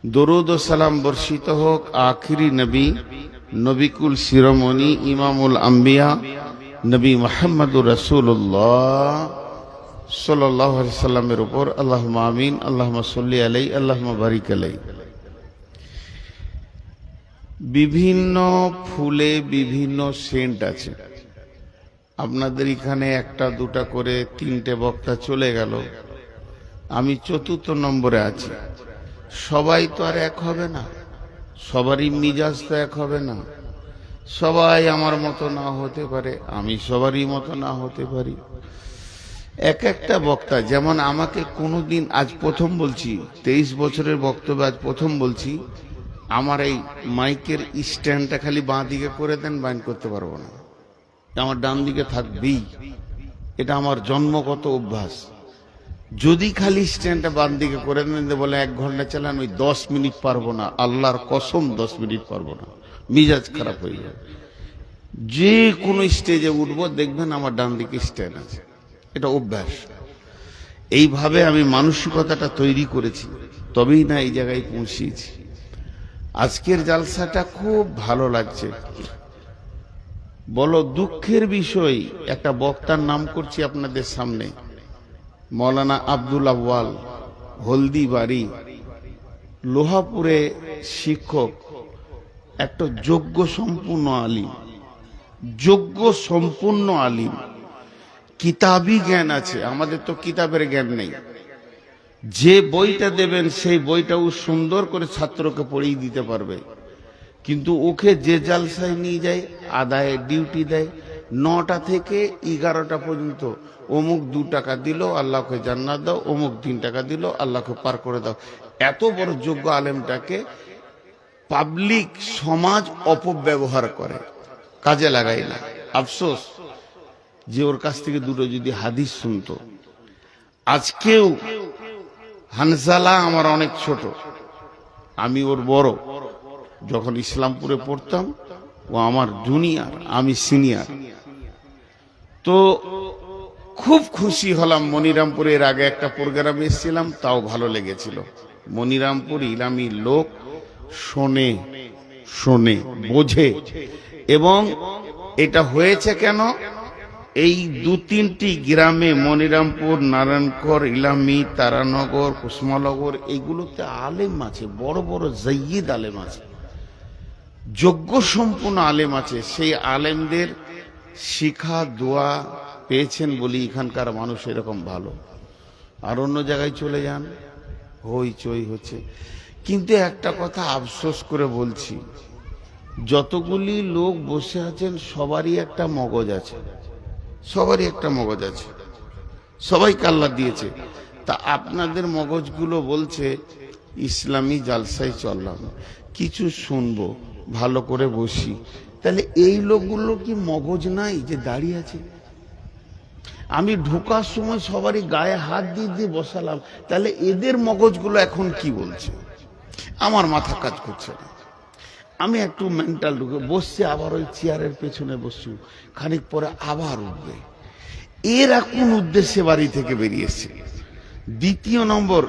দরুদ ও সালাম বর্ষিত হোক আখিরি নবী, নবিকুল শিরোমণি, ইমামুল আম্বিয়া, নবী মুহাম্মদুর রাসূলুল্লাহ সাল্লাল্লাহু আলাইহি সাল্লামের উপর। আল্লাহুম্মা আমিন, আল্লাহুম্মা সাল্লি আলাইহি, আল্লাহুম্মা বারিক আলাইহি। বিভিন্ন ফুলে বিভিন্ন সেন্ট আছে। আপনাদের এখানে একটা দুটা করে তিনটে বক্তা চলে গেল, আমি চতুর্থ নম্বরে আছি। সবাই তো আর এক হবে না, সবারই মিজাজ তো এক হবে না, সবাই আমার মতো না হতে পারে, আমি সবারই মতো না হতে পারি। এক একটা বক্তা যেমন আমাকে কোনোদিন, আজ প্রথম বলছি, 23 বছরের বক্তব্য আজ প্রথম বলছি, আমার এই মাইকের স্ট্যান্ডটা খালি বাঁ দিকে করে দেন, বাইন করতে পারবো না, আমার ডান দিকে থাকবেই, এটা আমার জন্মগত অভ্যাস। যদি খালি স্ট্যান্ডটা বাম দিকে করে দেন, বলে 1 ঘন্টা চালান, ওই 10 মিনিট পারবো না, আল্লাহর কসম 10 মিনিট পারবো না, মিজাজ খারাপ হয়ে যাবে। যে কোনো স্টেজে উঠবো দেখবেন আমার ডান দিকে স্ট্যান্ড আছে, এটা অভ্যাস। এইভাবে আমি মানসিকতাটা তৈরি করেছি, তবেই না এই জায়গায় পৌঁছেছি। আজকের জালসাটা খুব ভালো লাগছে। বলো দুঃখের বিষয়, একটা বক্তার নাম করছি আপনাদের সামনে, মৌলানা আব্দুল আউয়াল, হলদিবাড়ি, লোহাপুরে শিক্ষক, একটা যোগ্য সম্পূর্ণ আলিম, যোগ্য সম্পূর্ণ আলিম, কিতাবি জ্ঞান আছে, আমাদের তো কিতাবের জ্ঞান নেই। যে বইটা দেবেন সেই বইটাও সুন্দর করে ছাত্রকে পড়িয়ে দিতে পারবে, কিন্তু ওকে যে জালসায় নিয়ে যায়, আদায় ডিউটি দেয় 9টা থেকে 11টা পর্যন্ত, অমুক 2 টাকা দিল আল্লাহকে জান্নাত দাও, অমুক 3 টাকা দিল আল্লাহকে পার করে দাও। এত বড় যোগ্য আলেমটাকে পাবলিক সমাজ অপব্যবহার করে, কাজে লাগায় না। আফসোস যে ওর কাছ থেকে দুটো যদি হাদিস শুনতো। আজকেও হানজালা আমার অনেক ছোট, আমি ওর বড়। যখন ইসলামপুরে পড়তাম ও আমার জুনিয়র, আমি সিনিয়র। তো খুব খুশি হলাম, মনিরামপুরের আগে একটা প্রোগ্রামে এসেছিলাম, তাও ভালো লেগেছিল। মনিরামপুর ইলামি লোক শোনে, শোনে, বোঝে। এবং এটা হয়েছে কেন, এই 2-3টি গ্রামে, মনিরামপুর, নারায়ণকর, ইলামি, তারানগর, কুসমানগর, এইগুলোতে আলেম আছে, বড় বড় জাইয়িদ আলেম আছে, যোগ্য সম্পূর্ণ আলেম আছে। সেই আলেমদের শিক্ষা দোয়া পেয়েছেন বলি এখানকার মানুষ এরকম ভালো। আর অন্য জায়গায় চলে যান, হইচই হচ্ছে। কিন্তু একটা কথা আফসোস করে বলছি, যতগুলি লোক বসে আছেন সবারই একটা মগজ আছে, সবারই একটা মগজ আছে, সবাইকে আল্লাহ দিয়েছে। তা আপনাদের মগজগুলো বলছে ইসলামী জালসায় চললাম, কিছু শুনবো, ভালো করে বসি। তাহলে এই লোকগুলো কি মগজ নাই যে দাঁড়িয়ে আছে? আমি ঢোকার সময় সবারই গায়ে হাত দিয়ে দিয়ে বসালাম, তাহলে এদের মগজগুলো এখন কি বলছে? আমার মাথা কাজ করছে না। আমি একটু মেন্টাল ঢুকে বসছে, আবার ওই চেয়ারের পেছনে বসছি, খানিক পরে আবার উঠবে। এরা কোন উদ্দেশ্যে বাড়ি থেকে বেরিয়েছে? দ্বিতীয় নম্বর,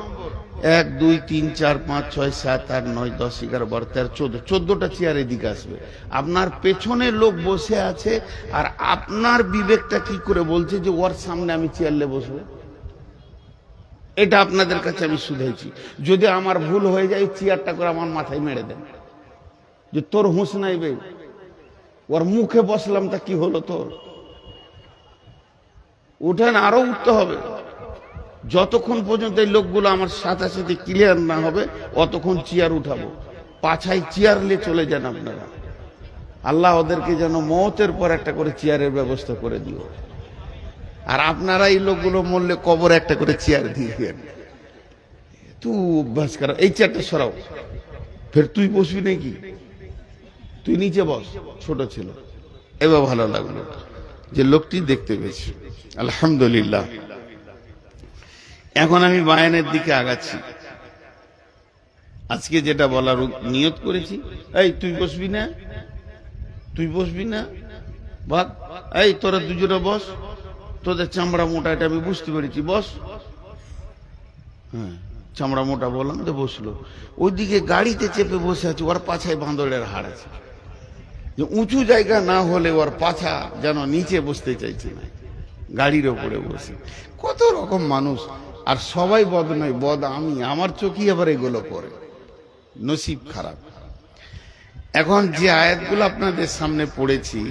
1 2 3 4 5 6 7 8 9 10 11 12 13 14টা চেয়ার এদিকে আসবে। আপনার পেছনে লোক বসে আছে, আর আপনার বিবেকটা কি করে বলছে যে ওর সামনে আমি চেয়ারলে বসবো? এটা আপনাদের কাছে আমি শুধাইছি। যদি আমার ভুল হয়ে যায়, চেয়ারটা করে আমার মাথায় মেরে দেন, যে তোর হুঁশ নাই বে, ওর মুখে বসলাম তা কি হলো তোর? উঠেন, আরো উঠতে হবে। যতক্ষণ পর্যন্ত এই লোকগুলো আমার সাথে সাথে ক্লিয়ার না হবে, অতক্ষণ চেয়ার উঠাবো। পাছায় চেয়ার নিয়ে চলে যান আপনারা। আল্লাহ ওদেরকে যেন মওতের পর একটা করে চেয়ারের ব্যবস্থা করে দিও। আর আপনারা এই লোকগুলো মরলে কবর একটা করে চেয়ার দিয়ে দেন। তুই অভ্যাস কর, এই চেয়ারটা সরাও, ফের তুই বসবি নাকি? তুই নিচে বস, ছোট ছিল। এবার ভালো লাগলো যে লোকটি দেখতে পেয়েছি, আলহামদুলিল্লাহ। এখন আমি বায়ানের দিকে আগাচ্ছি। আজকে যেটা বলার নিয়ত করেছি, এই তুই বসবি না, তুই বসবি না, ভাগ, এই তোরা দুজনে বস, তোদের চামড়া মোটা, এটা আমি বুঝতে পেরেছি, বস। হ্যাঁ, চামড়া মোটা বললাম তো, বসলো। ওইদিকে গাড়িতে চেপে বসে আছে, ওর পাছায় বাঁদরের হাড় আছে, যে উঁচু জায়গা না হলে ওর পাছা যেন নিচে বসতে চাইছে না, গাড়ির ওপরে বসে। কত রকম মানুষ, আর সবাই বদ নয়, বদ আমি, আমার চোখই আবার এগুলো পড়ে, নসিব খারাপ। এখন যে আয়াতগুলো আপনাদের সামনে পড়েছি,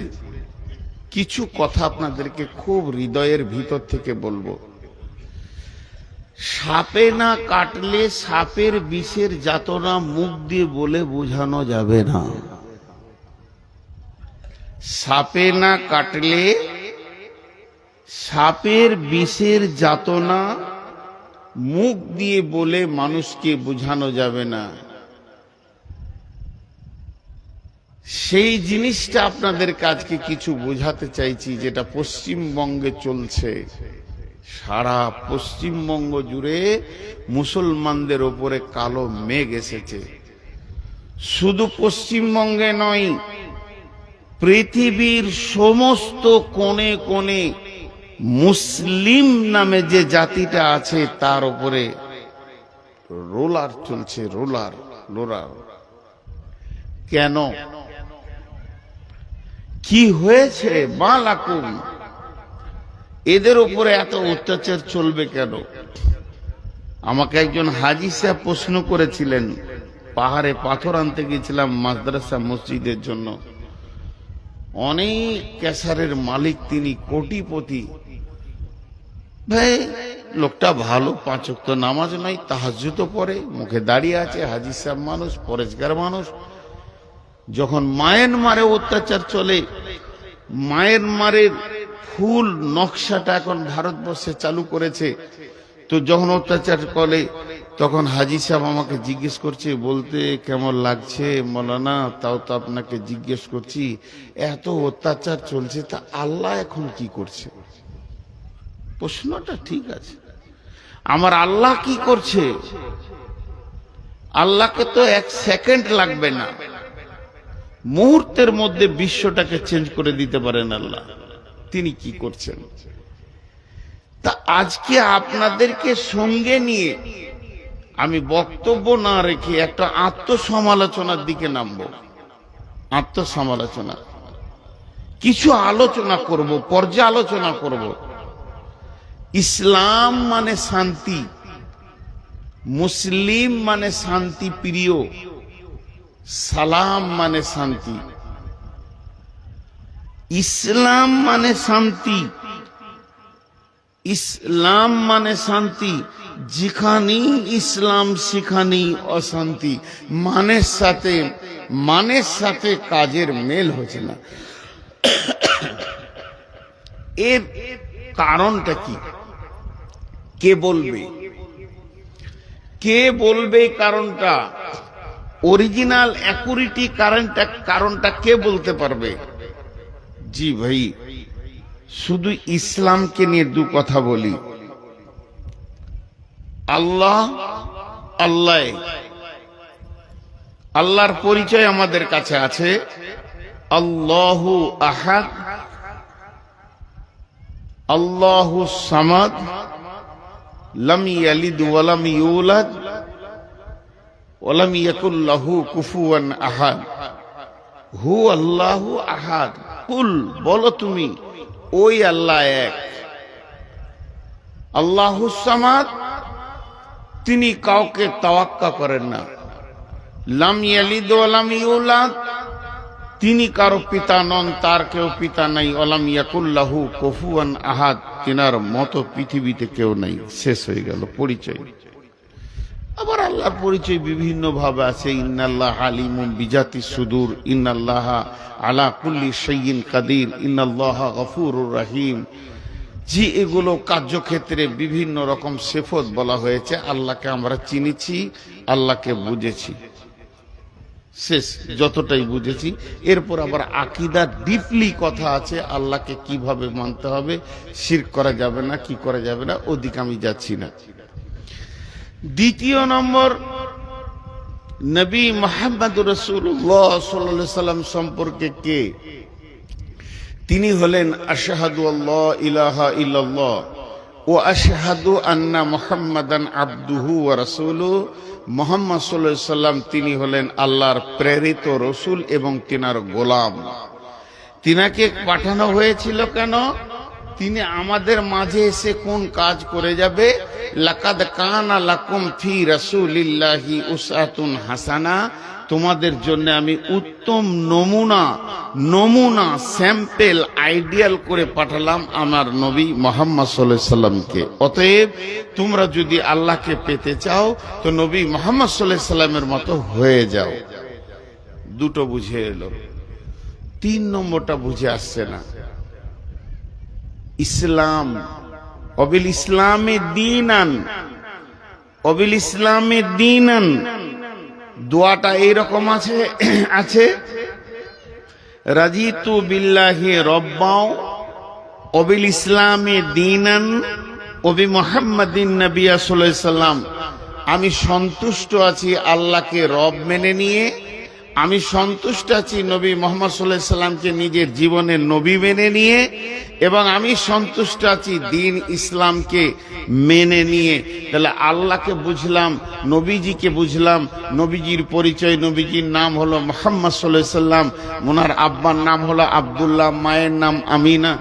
কিছু কথা আপনাদেরকে খুব হৃদয়ের ভিতর থেকে বলবো। সাপে না কাটলে সাপের বিষের যাতনা মুখ দিয়ে বলে বোঝানো যাবে না। সাপে না কাটলে সাপের বিষের যাতনা মুখ দিয়ে বলে মানুষকে বোঝানো যাবে না। সেই জিনিসটা আপনাদের কাজকে কিছু বোঝাতে চাইছি, যেটা পশ্চিমবঙ্গে চলছে। সারা পশ্চিমবঙ্গ জুড়ে মুসলমানদের ওপরে কালো মেঘ এসেছে। শুধু পশ্চিমবঙ্গে নয়, পৃথিবীর সমস্ত কোণে কোণে মুসলিম নামে যে জাতিটা আছে তার উপরে রোলার চলছে, রোলার রোলার। কেন, কি হয়েছে? মালাকুম, এদের উপরে এত অত্যাচার চলবে কেন? আমাকে একজন হাজি সাহেব প্রশ্ন করেছিলেন। পাহাড়ে পাথর আনতে গেছিলাম মাদ্রাসা মসজিদের জন্য। অনেক ক্যাসারের মালিক, তিনি কোটিপতি। ভাই লোকটা ভালো, 5 ওয়াক্ত নামাজ নয়, তাহাজ্জুদও পড়ে, মুখে দাঁড়িয়ে আছে, হাজি সাহেব মানুষ, পরেশগার মানুষ। যখন মায়ানমারে অত্যাচার চলে, মায়ানমারের ফুল নকশাটা এখন ভারতবর্ষে চালু করেছে, তো যখন অত্যাচার করে তখন হাজি সাহেব আমাকে জিজ্ঞেস করছে, বলতে কেমন লাগছে মৌলানা, তাও তো আপনাকে জিজ্ঞেস করছি, এত অত্যাচার চলছে, তা আল্লাহ এখন কি করছে? প্রশ্নটা ঠিক আছে, আমার আল্লাহ কি করছে? আল্লাহকে তো 1 সেকেন্ড লাগবে না, মুহূর্তের মধ্যে বিশ্বটাকে চেঞ্জ করে দিতে পারেন আল্লাহ। তিনি কি করছেন? তা আজকে আপনাদেরকে সঙ্গে নিয়ে আমি বক্তব্য না রেখে একটা আত্মসমালোচনার দিকে নামবো। আত্মসমালোচনা, কিছু আলোচনা করব, পর্যালোচনা করব। ইসলাম মানে শান্তি, মুসলিম মানে শান্তি প্রিয়, সালাম মানে শান্তি। ইসলাম মানে শান্তি, ইসলাম মানে শান্তি। যেখানেই ইসলাম সেখানেই অশান্তি। মানের সাথে কাজের মেল হচ্ছে না। এর কারণটা কি? কে বলবে? কে বলবে কারণটা? অরিজিনাল অ্যাকুরেটি কারণটা কে বলতে পারবে? জি ভাই, শুধু ইসলামকে নিয়ে 2 কথা বলি। আল্লাহর পরিচয় আমাদের কাছে আছে। আল্লাহু আহাদ, আল্লাহু সামাদ, লাম ইয়ালিদ ওয়া লাম ইউলাদ ওয়া লাম ইয়াকুল লাহু কুফুয়ান আহাদ। হু আল্লাহু আহাদ। কুল, বলো তুমি, ওই আল্লাহ এক। আল্লাহু সামাদ, তিনি কাউকে তাওয়াক্কা করেন না। লাম ইয়ালিদ ওয়া লাম ইউলাদ, তিনি কারো পিতা নন, তার কেউ পিতা নাই। ওয়ালাম ইয়াকুল লাহু কুফুয়ান আহাদ, তিনার মতো পৃথিবীতে কেউ নাই। শেষ হয়ে গেল পরিচয়। আবার আল্লাহর পরিচয় বিভিন্ন ভাবে আছে। ইন্নাল্লাহ আলিমুম বিজাতিস সুদূর, ইন্নাল্লাহ আলা কুল্লি শাইইন কাদির, ইন্নাল্লাহ গফুরুর রহিম। জি, এগুলো কার্যক্ষেত্রে বিভিন্ন রকম সিফত বলা হয়েছে। আল্লাহকে আমরা চিনেছি, আল্লাহকে বুঝেছি, শেষ, যতটাই বুঝেছি। এরপর আবার আকীদা ডিপলি কথা আছে, আল্লাহকে কিভাবে মানতে হবে, শিরক করা যাবে না, কি করা যাবে না, ওদিকে আমি যাচ্ছি না। দ্বিতীয় নম্বর, নবী মুহাম্মদুর রাসূলুল্লাহ সাল্লাল্লাহু আলাইহি সাল্লাম সম্পর্কে কে? তিনি হলেন আশহাদু আল্লা ইলাহা ইল্লাল্লাহ ও আশহাদু আন্না মুহাম্মাদান আবদুহু ওয়া রাসূলুহু, মুহাম্মদ সাল্লাল্লাহু আলাইহি সাল্লাম তিনি হলেন আল্লাহর প্রেরিত রসুল এবং তিনার গোলাম। তিনাকে পাঠানো হয়েছিল কেন? তিনি আমাদের মাঝে এসে কোন কাজ করে যাবে? লাকাদ কানা লাকুম ফি রাসূলিল্লাহি উসওয়াতুন হাসানা, তোমাদের জন্য আমি উত্তম নমুনা স্যাম্পল আইডিয়াল করে পাঠালাম আমার নবী মুহাম্মদ সাল্লাল্লাহু আলাইহি সাল্লামকে। অতএব তোমরা যদি আল্লাহকে পেতে চাও তো নবী মুহাম্মদ সাল্লাল্লাহু আলাইহি সাল্লামের মতো হয়ে যাও। দুটো বুঝে এলো, 3 নম্বরটা বুঝে আসছে না। ইসলাম, অবিল ইসলামে দীনান, দোয়াটা এইরকম আছে রাজিতু বিল্লাহি রব্বাও অবিল ইসলামে দীনান ওবি মুহাম্মাদিন নবিয়্যা সাল্লাল্লাহু আলাইহি সাল্লাম। আমি সন্তুষ্ট আছি আল্লাহকে রব মেনে নিয়ে, আমি সন্তুষ্ট আছি নবী মুহাম্মদ সাল্লাল্লাহু আলাইহি সাল্লামকে নিজের জীবনের নবী মেনে নিয়ে, এবং আমি সন্তুষ্ট আছি দিন ইসলামকে মেনে নিয়ে। তাহলে আল্লাহকে বুঝলাম, নবীজিকে বুঝলাম, নবীজির পরিচয়, নবীজির নাম হলো মুহাম্মদ সাল্লাল্লাহু আলাইহি সাল্লাম, ওনার আব্বার নাম হলো আব্দুল্লাহ, মায়ের নাম আমিনা।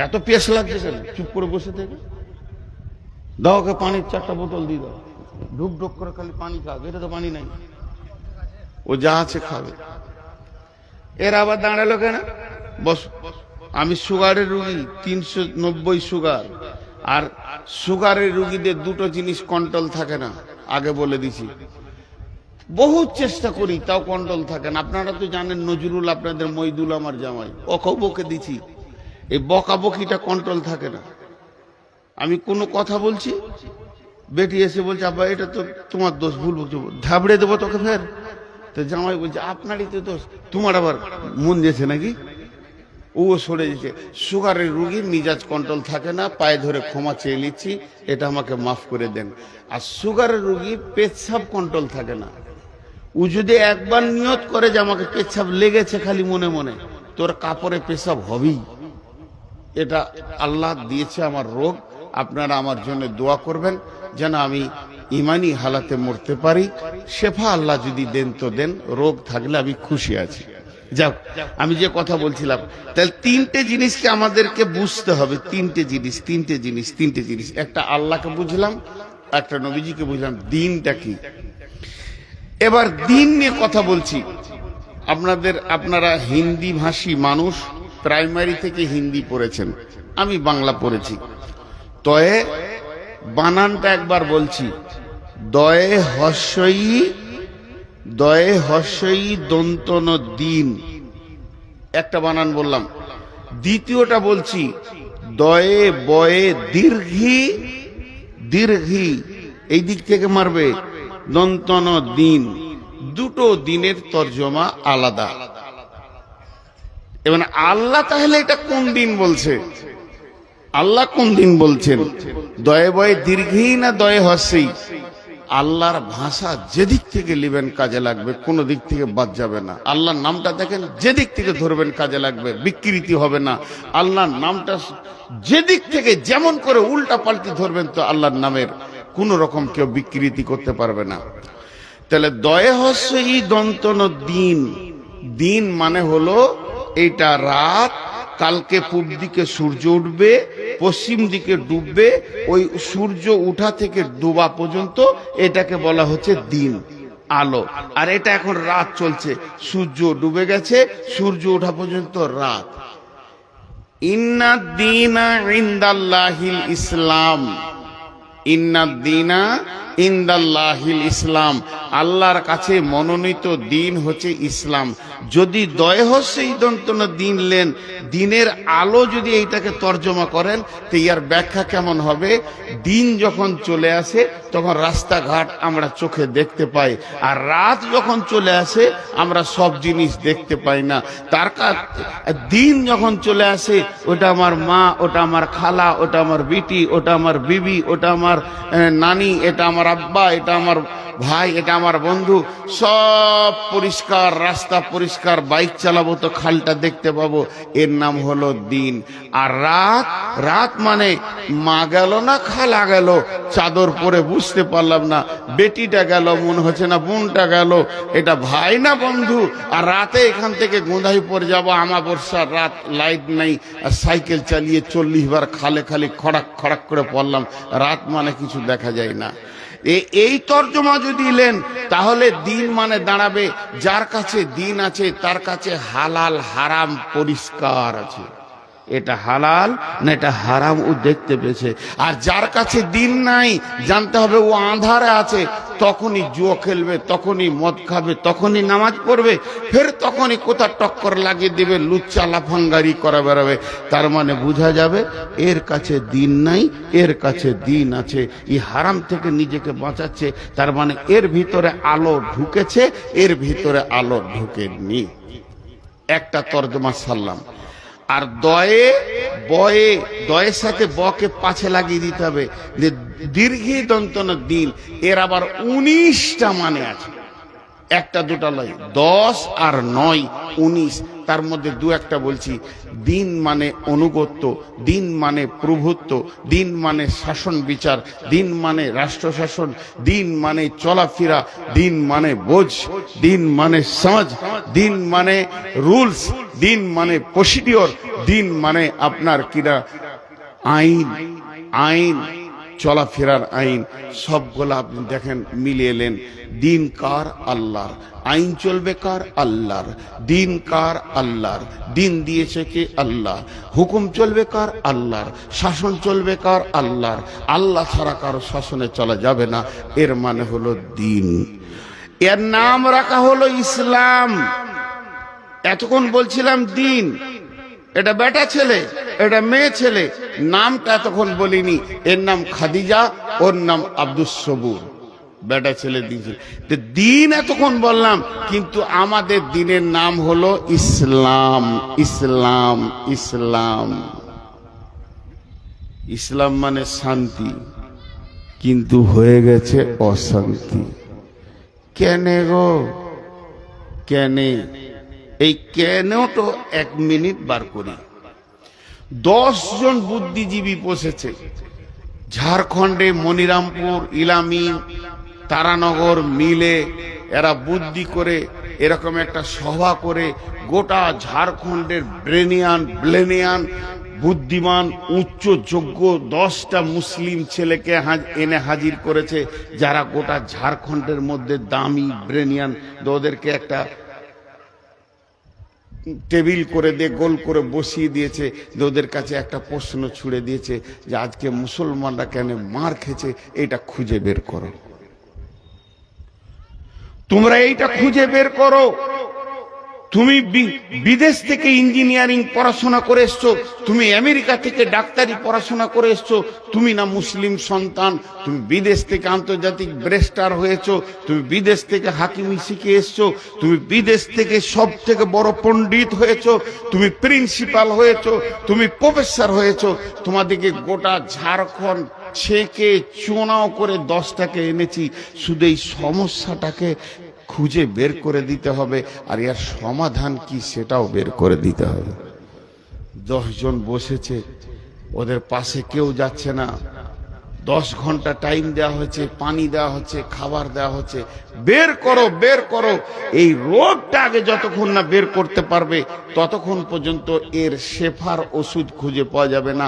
এত পেশ লাগছে কেন? চুপ করে বসে থেকে দাও, ওকে পানির 4টা বোতল দিয়ে দাও, ঢুক ঢুক করে খালি পানি খাবে, এটা তো পানি নাই, ও যা আছে খাবে। এর আবার দাঁড়ালো কেন? বস, আমি সুগারের রুগী, 390 সুগার, আর সুগারের রুগীদের দুটো জিনিস কন্ট্রোল থাকে না, আগে বলে দিছি। বহুত চেষ্টা করি তাও কন্ট্রোল থাকে না। আপনারা তো জানেন নজরুল আপনাদের মইদুল আমার জামাই, ওকেও বকে দিছি, এই বকাবকিটা কন্ট্রোল থাকে না। আমি কোনো কথা বলছি, বেটি এসে বলছে আব্বা এটা তো তোমার দোষ, ভুল বলছো, ধাবড়ে দেবো তোকে ফের। তো জামাই বলছে আপনারই তো দোষ, তোমার আবার মন যেছে নাকি? ও সরে যেছে। সুগারের রুগীর মিজাজ কন্ট্রোল থাকে না, পায়ে ধরে ক্ষমা চেয়ে নিচ্ছি, এটা আমাকে মাফ করে দেন। আর সুগারের রুগীর পেচ্ছাপ কন্ট্রোল থাকে না, ও যদি একবার নিয়ত করে যে আমাকে পেচ্ছাপ লেগেছে খালি মনে মনে, তোর কাপড়ে পেশাব হবেই। এটা আল্লাহ দিয়েছে আমার রোগ। আপনারা আমার জন্য দোয়া করবেন যেন আমি ইমানি হালাতে মরতে পারি। শেফা আল্লাহ যদি দেন তো দেন, রোগ থাকলে আমি খুশি আছি। যাক, আমি যে কথা বলছিলাম, তাহলে 3টে জিনিসকে আমাদেরকে বুঝতে হবে। 3টে জিনিস। একটা আল্লাহকে বুঝলাম, একটা নবীজিকে বুঝলাম, দিনটা কি। এবার দিন নিয়ে কথা বলছি। আপনারা হিন্দি ভাষী মানুষ, প্রাইমারি থেকে হিন্দি পড়েছেন, আমি বাংলা পড়েছি। তয়ে বানানটা একবার বলছি, দয়ে হস্যই দন্তন দিন, একটা বানান বললাম। দ্বিতীয়টা বলছি দয়ে বয়ে দীর্ঘি, এই দিক থেকে মারবে, দন্তন দিন। দুটো দিনের তর্জমা আলাদা। এবার আল্লাহ তাহলে এটা কোন দিন বলছে? আল্লাহ কোন দিন বলছেন? দয়ে বয়ে দীর্ঘই না দয়ে হস্যই? আল্লাহর ভাষা যেদিক থেকে নেবেন কাজে লাগবে, কোনো দিক থেকে বাদ যাবে না। আল্লাহর নামটা দেখেন, যেদিক থেকে ধরবেন কাজে লাগবে, বিকৃতি হবে না। আল্লাহর নামটা যেদিক থেকে যেমন করে উল্টা পাল্টি ধরবেন তো আল্লাহর নামের কোন রকম কেউ বিকৃতি করতে পারবে না। তাহলে দয়ে হস্যই দন্তন দিন, দিন মানে হলো এইটা রাত, কালকে পূব দিকে সূর্য উঠবে, পশ্চিম দিকে ডুববে, ওই সূর্য উঠা থেকে ডুবা পর্যন্ত এটাকে বলা হচ্ছে দিন, আলো। আর এটা এখন রাত চলছে, সূর্য ডুবে গেছে, সূর্য ওঠা পর্যন্ত রাত। ইন্নাদ দীনা ইনদাল্লাহিল ইসলাম, ইন্নাদ দীনা ইনদাল্লাহিল ইসলাম, আল্লাহর কাছে মনোনীত দিন হচ্ছে ইসলাম। যদি দয় হস্যই দন্তন দিন লেন, দিনের আলো যদি এইটাকে তর্জমা করেন তো ইয়ার ব্যাখ্যা কেমন হবে? দিন যখন চলে আসে তখন রাস্তাঘাট আমরা চোখে দেখতে পাই, আর রাত যখন চলে আসে আমরা সব জিনিস দেখতে পাই না। তার দিন যখন চলে আসে, ওটা আমার মা, ওটা আমার খালা, ওটা আমার বিটি, ওটা আমার বিবি, ওটা আমার নানি, এটা আমার আমার আব্বা, এটা আমার ভাই, এটা আমার বন্ধু, সব পরিষ্কার, রাস্তা পরিষ্কার, বাইক চালাবো তো খালটা দেখতে পাবো, এর নাম হলো দিন। আর রাত, রাত মানে মা গেল না খালা গেল, চাদর পরে বুঝতে পারলাম না, বেটিটা গেল মনে হচ্ছে না বোনটা গেল, এটা ভাই না বন্ধু। আর রাতে এখান থেকে গোঁধাইপুর যাবো, আমাবস্যার রাত, লাইট নাই, আর সাইকেল চালিয়ে 40 বার খালে খালি খড়াক খড়াক করে পড়লাম। রাত মানে কিছু দেখা যায় না। এই তর্জমা যদি নেন তাহলে দিন মানে দাঁড়াবে যার কাছে দিন আছে তার কাছে হালাল হারাম পরিষ্কার আছে, এটা হালাল না এটা হারাম ও দেখতে পেয়েছে। আর যার কাছে দিন নাই জানতে হবে ও আঁধারে আছে, তখনই জুয়া খেলবে, তখনই মদ খাবে, তখনই নামাজ পড়বে, ফের তখনই কোথা টক্কর লাগিয়ে দেবে, লুচ্চা লাফাঙ্গারি করে বেড়াবে। তার মানে বোঝা যাবে এর কাছে দিন নাই, এর কাছে দিন আছে। এই হারাম থেকে নিজেকে বাঁচাচ্ছে, তার মানে এর ভিতরে আলো ঢুকেছে, এর ভিতরে আলো ঢুকেনি। একটা তর্জমা সারলাম। আর দয়ে বয়ে, দয়ের সাথে বকে পাছে লাগিয়ে দিতে হবে যে দীর্ঘী দন্তন দিন, এর আবার 19টা মানে আছে, একটা দুটা লয়, 10 আর 9 19, তার মধ্যে দু একটা বলছি। দিন মানে অনুগত্য, দিন মানে প্রভুত্ব, দিন মানে শাসন বিচার, দিন মানে রাষ্ট্র শাসন, দিন মানে চলাফেরা, দিন মানে বোঝ, দিন মানে সমাজ, দিন মানে রুলস, দিন মানে প্রসিডিওর, দিন মানে আপনার কিরা আইন, আইন চলাফেরার আইন, সবগুলো আপনি দেখেন মিলিয়ে এলেন। দিন কার? আল্লাহর। আইন চলবে কার? আল্লাহর। দিন কার? আল্লাহর। দিন দিয়েছে কে? আল্লাহ। হুকুম চলবে কার? আল্লাহর। শাসন চলবে কার? আল্লাহর। আল্লাহ ছাড়া কারো শাসনে চলা যাবে না, এর মানে হলো দিন। এর নাম রাখা হলো ইসলাম। এতক্ষণ বলছিলাম দিন, এটা বেটা ছেলে, এটা মেয়ে ছেলে, নামটা এতক্ষণ বলিনি। এর নাম খাদিজা, ওর নাম আব্দুস সবুর, বেটা ছেলে দিয়েছিল। দিন এতক্ষণ বললাম, কিন্তু আমাদের দিনের নাম হলো ইসলাম। ইসলাম, ইসলাম, ইসলাম মানে শান্তি, কিন্তু হয়ে গেছে অশান্তি। কেনে গো কেনে? এই কেন তো 1 মিনিট বার করি। 10 জন বুদ্ধিজীবী বসেছে ঝাড়খণ্ডে, মনিরামপুর, ইলামি, তারানগর মিলে, এরা বুদ্ধি করে এরকম একটা সভা করে গোটা ঝাড়খণ্ডের ব্রেনিয়ান বুদ্ধিমান উচ্চ যোগ্য 10টা মুসলিম ছেলেকে এনে হাজির করেছে, যারা গোটা ঝাড়খণ্ডের মধ্যে দামি ব্রেনিয়ান। ওদেরকে একটা টেবিল করে দিয়ে গোল করে বসিয়ে দিয়েছে, ওদের কাছে একটা প্রশ্ন ছুড়ে দিয়েছে যে আজকে মুসলমানরা কেন মার খেয়েছে, এটা খুঁজে বের করো। তোমরা এইটা খুঁজে বের করো। তুমি বিদেশ থেকে ইঞ্জিনিয়ারিং পড়াশোনা করে এসছো, তুমি আমেরিকা থেকে ডাক্তারি পড়াশোনা করে এসছো, তুমি না মুসলিম সন্তান? তুমি বিদেশ থেকে আন্তর্জাতিক ব্যারিস্টার হয়েছো, তুমি বিদেশ থেকে হাকিমি শিখে এসছো, তুমি বিদেশ থেকে সব থেকে বড় পণ্ডিত হয়েছো, তুমি প্রিন্সিপাল হয়েছো, তুমি প্রফেসর হয়েছো। তোমাদেরকে গোটা ঝাড়খণ্ড ছেঁকে চুনাও করে 10টাকে এনেছি, শুধু এই সমস্যাটাকে খুঁজে বের করে দিতে হবে, আর এর সমাধান কি সেটাও বের করে দিতে হবে। 10 জন বসেছে, ওদের পাশে কেউ যাচ্ছে না। 10 ঘন্টা টাইম দেওয়া হচ্ছে, পানি দেওয়া হচ্ছে, খাবার দেওয়া হচ্ছে, বের করো বের করো। এই রোগটা আগে যতক্ষণ না বের করতে পারবে ততক্ষণ পর্যন্ত এর শেফার ওষুধ খুঁজে পাওয়া যাবে না।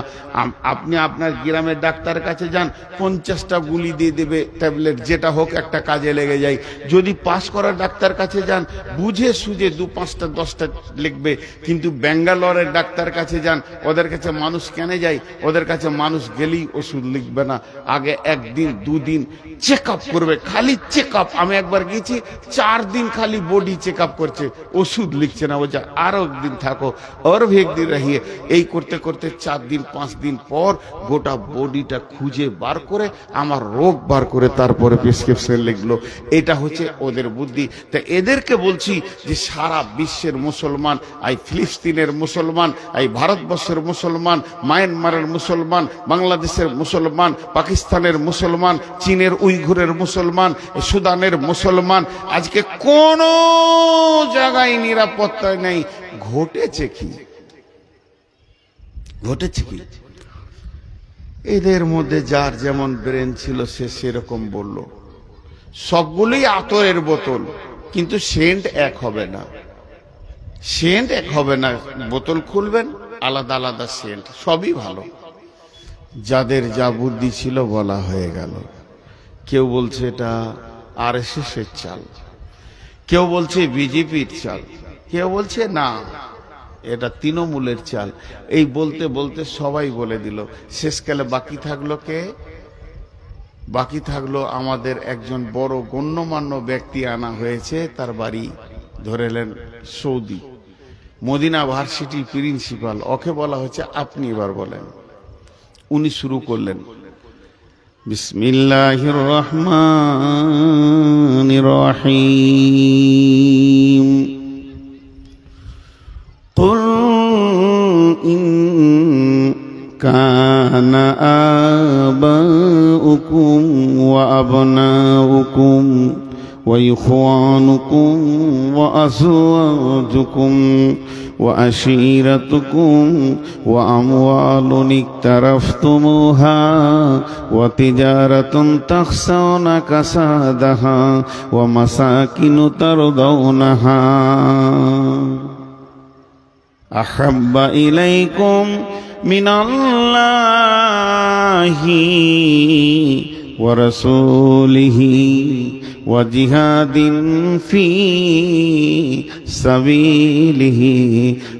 আপনি আপনার গ্রামের ডাক্তারের কাছে যান, 50টা গুলি দিয়ে দেবে ট্যাবলেট, যেটা হোক একটা কাজে লেগে যায়। যদি পাস করার ডাক্তার কাছে যান, বুঝে সুঝে 2-5টা 10টা লিখবে। কিন্তু ব্যাঙ্গালোরের ডাক্তার কাছে যান, ওদের কাছে মানুষ কেন যায়? ওদের কাছে মানুষ গেলেই ওষুধ লিখবে না, আগে 1 দিন 2 দিন চেক আপ করবে, খালি চেক আপ। আমি একবার গেছি, 4 দিন খালি বডি চেক আপ করছে, ওষুধ লিখছে না। বলছে আরো 1 দিন থাকো, আর 1 দিন রহিয়ে। এই করতে করতে 4 দিন 5 দিন পর গোটা বডিটা খুঁজে বার করে আমার রোগ বার করে তারপরে প্রেসক্রিপশন লিখলো। এটা হচ্ছে ওদের বুদ্ধি। তা এদেরকে বলছি যে সারা বিশ্বের মুসলমান, এই ফিলিস্তিনের মুসলমান, এই ভারতবর্ষের মুসলমান, মায়ানমারের মুসলমান, বাংলাদেশের মুসলমান, পাকিস্তানের মুসলমান, চীনের উইঘুরের মুসলমান, সুদানের মুসলমান, আজকে কোন জায়গায় নিরাপত্তা নেই। ঘটেছে কি? ঘটেছে কি? এদের মধ্যে যার যেমন ব্রেন ছিল সে সেরকম বলল। সবগুলোই আতরের বোতল, কিন্তু সেন্ট এক হবে না। সেন্ট এক হবে না। বোতল খুলবেন, আলাদা আলাদা সেন্ট, সবই ভালো। যাদের যা বুদ্ধি ছিল বলা হয়ে গেল। কেউ বলছে এটা আরএসএস এর চাল, কেউ বলছে বিজেপির চাল, কেউ বলছে না এটা তৃণমূলের চাল। এই বলতে বলতে সবাই বলে দিল। শেষকালে বাকি থাকলো কে? বাকি থাকলো আমাদের একজন বড় গণ্যমান্য ব্যক্তি আনা হয়েছে, তার বাড়ি ধরেলেন সৌদি, মদিনা ভার্সিটির প্রিন্সিপাল। ওকে বলা হচ্ছে আপনি এবার বলেন। উনি শুরু করলেন, বিসমিল্লাহির রহমানির রহিম। কুল ইন কানা আবাউকুম ওয়া আবনাউকুম وإخوانكم وأزواجكم وعشيرتكم وأموال اقترفتموها وتجارة تخشون كسادها ومساكن ترضونها أحب إليكم من الله ورسوله وجهاد في سبيله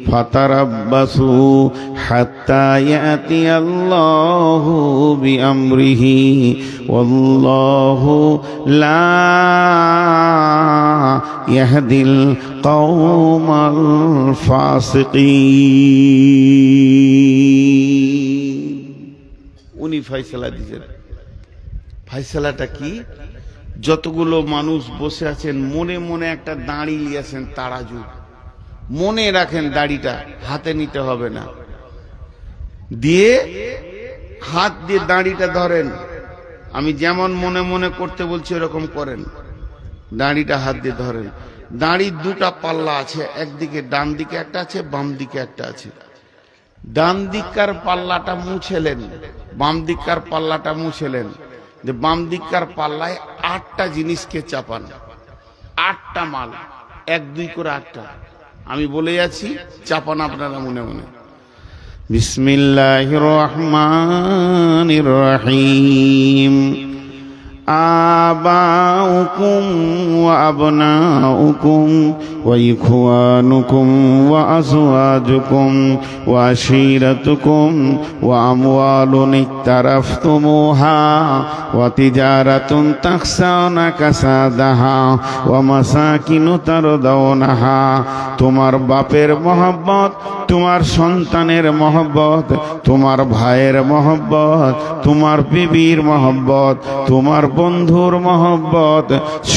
فتربصوا حتى يأتي الله بأمره والله لا يهدي القوم الفاسقين। উনি ফয়সালা দিয়েছেন। ফয়সালাটা কি? যতগুলো মানুষ বসে আছেন মনে মনে একটা দাঁড়ি নিয়েছেন, তারাজু মনে রাখেন, দাড়িটা হাতে নিতে হবে না, দিয়ে হাত দিয়ে দাড়িটা ধরেন। আমি যেমন মনে মনে করতে বলছি এরকম করেন। দাড়িটা হাত দিয়ে ধরেন। দাড়ির দুটা পাল্লা আছে, একদিকে ডান দিকে একটা আছে, বাম দিকে একটা আছে। ডান দিককার পাল্লাটা মুছেলেন, বাম দিককার পাল্লাটা মুছেলেন। যে বাম দিককার পাল্লায় 8টা জিনিসকে চাপান, 8টা মাল, 1 2 করে 8টা। আমি বলে যাচ্ছি, চাপান আপনারা মনে মনে। বিসমিল্লাহির রহমানির রহিম। آباؤكم وأبناؤكم وإخوانكم وأزواجكم وعشيرتكم وأموال اقترفتموها وتجارة تخشون كسادها ومساكن ترضونها। তোমার বাপের মহব্বত, তোমার সন্তানের মহব্বত, তোমার ভাইয়ের মহব্বত, তোমার বিবির মহব্বত, তোমার বন্ধুর মহব্বত,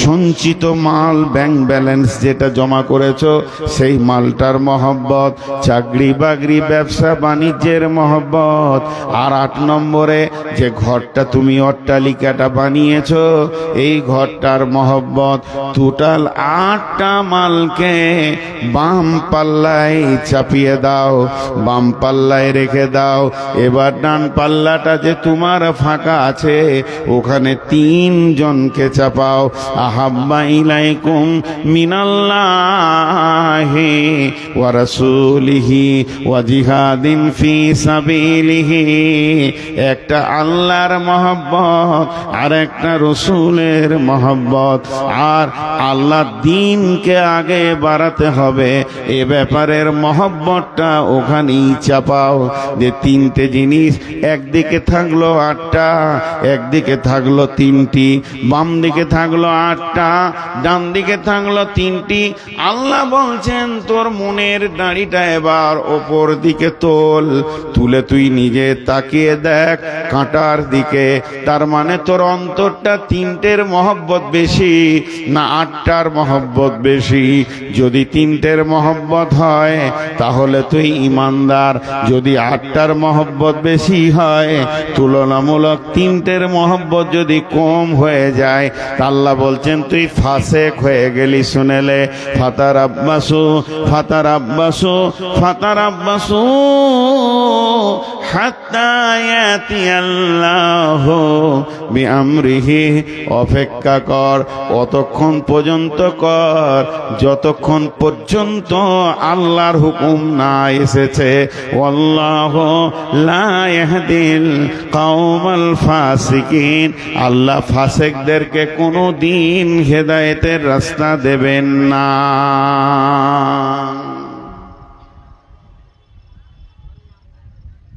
সঞ্চিত মাল, ব্যাংক ব্যালেন্স যেটা জমা করেছো সেই মালটার মহব্বত, চাকরি বাকরি ব্যবসা বাণিজ্যের মহব্বত, আর 8 নম্বরে যে ঘরটা তুমি অট্টালিকাটা বানিয়েছো এই ঘরটার মহব্বত। টোটাল 8টা মালকে বাম পাল্লায় চাপিয়ে দাও, বাম পাল্লায় রেখে দাও। এবার ডান পাল্লাটা যে তোমার ফাঁকা আছে ওখানে 3 জনকে চাপাও। আহাব্বা ইলাইকুম মিনাল্লাহি ওয়া রাসূলিহি ওয়া জিহাদিন ফি সাবিলিহি। একটা আল্লাহর মহব্বত আর একটা রসুলের মহব্বত, আর আল্লাহ দ্বীনকে আগে বাড়াতে হবে এ ব্যাপারের মহব্বতটা ওখানেই চাপাও। যে 3টে জিনিস, একদিকে থাকলো 8টা, একদিকে থাকলো 3 3টি, বাম দিকে থাকলো 8টা, ডান দিকে থাকলো 3টি। আল্লাহ বলছেন তোর মনের দাড়িটা এবার ওপর দিকে তোল, তুলে তুই নিজে তাকিয়ে দেখ কাঁটার দিকে। তার মানে তোর অন্তরটা 3টের মহব্বত বেশি না 8টার মহব্বত বেশি? যদি 3টের মহব্বত হয় তাহলে তুই ইমানদার, যদি 8টার মহব্বত বেশি হয়, তুলনামূলক 3টের মহব্বত যদি কম হয়ে যায়, আল্লাহ বলছেন তুই ফাসেক হয়ে গেলি। শুনেলে ফাতার আব্বাসু ফাতার আব্বাসু ফাতার আব্বাসু হাত্তা ইয়াতি আল্লাহ বিআমরিহি, অপেক্ষা কর, অতক্ষণ পর্যন্ত কর যতক্ষণ পর্যন্ত আল্লাহর হুকুম না এসেছে। ওয়াল্লাহু লা ইয়াহদিল কওমাল ফাসিকিন, আল্লাহ ফাসিকদেরকে কোনো দিন হেদায়েতের রাস্তা দেবেন না।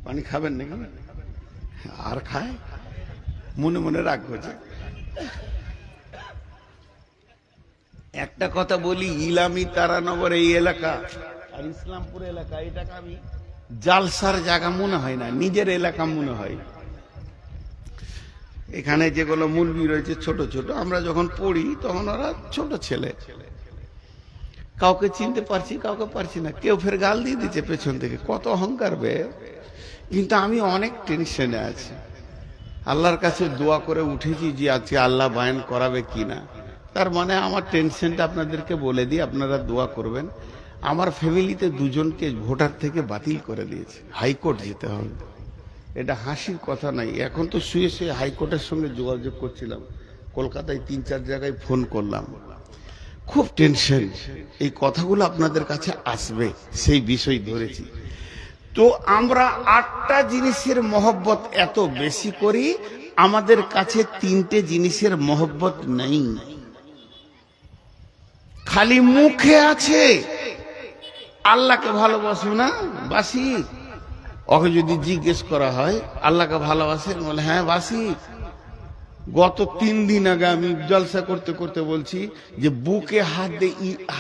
পানি খাবেন নাকি? আর খায়? মনে মনে রাগ হচ্ছে। একটা কথা বলি, ইলামি তারানগর এই এলাকা আর ইসলামপুর এলাকা, এটাকে আমি জালসার জায়গা মনে হয় না, নিজের এলাকা মনে হয়। এখানে যেগুলো মুলবি রয়েছে ছোট ছোট, আমরা যখন পড়ি তখন ওরা ছোট ছেলে, কাউকে চিনতে পারছি কাউকে পারছি না, কেউ ফের গাল দিয়ে দিচ্ছে পেছন থেকে, কত অহংকার বে। কিন্তু আমি অনেক টেনশনে আছি, আল্লাহর কাছে দোয়া করে উঠেছি যে আজকে আল্লাহ বায়ান করাবে কিনা। তার মানে আমার টেনশনটা আপনাদেরকে বলে দিই, আপনারা দোয়া করবেন। আমার ফ্যামিলিতে 2জনকে ভোটার থেকে বাতিল করে দিয়েছে, হাইকোর্ট যেতে হবে। এটা হাসির কথা নাই। এখন তো শুয়ে শুয়ে হাইকোর্টের সঙ্গে যোগাযোগ করছিলাম, কলকাতায় 3-4 জায়গায় ফোন করলাম, খুব টেনশন। এই কথাগুলো আপনাদের কাছে আসবে সেই বিষয় ধরেছি। তো আমরা 8টা জিনিসের মহব্বত এত বেশি করি, আমাদের কাছে 3টে জিনিসের মহব্বত নেই, খালি মুখে আছে। আল্লাহকে ভালোবাসো না? বাসি। ওকে যদি জিজ্ঞেস করা হয় আল্লাহকে ভালোবাসেন, বলে হ্যাঁ বাসি। গত 3 দিন আগে আমি জলসা করতে করতে বলছি যে বুকে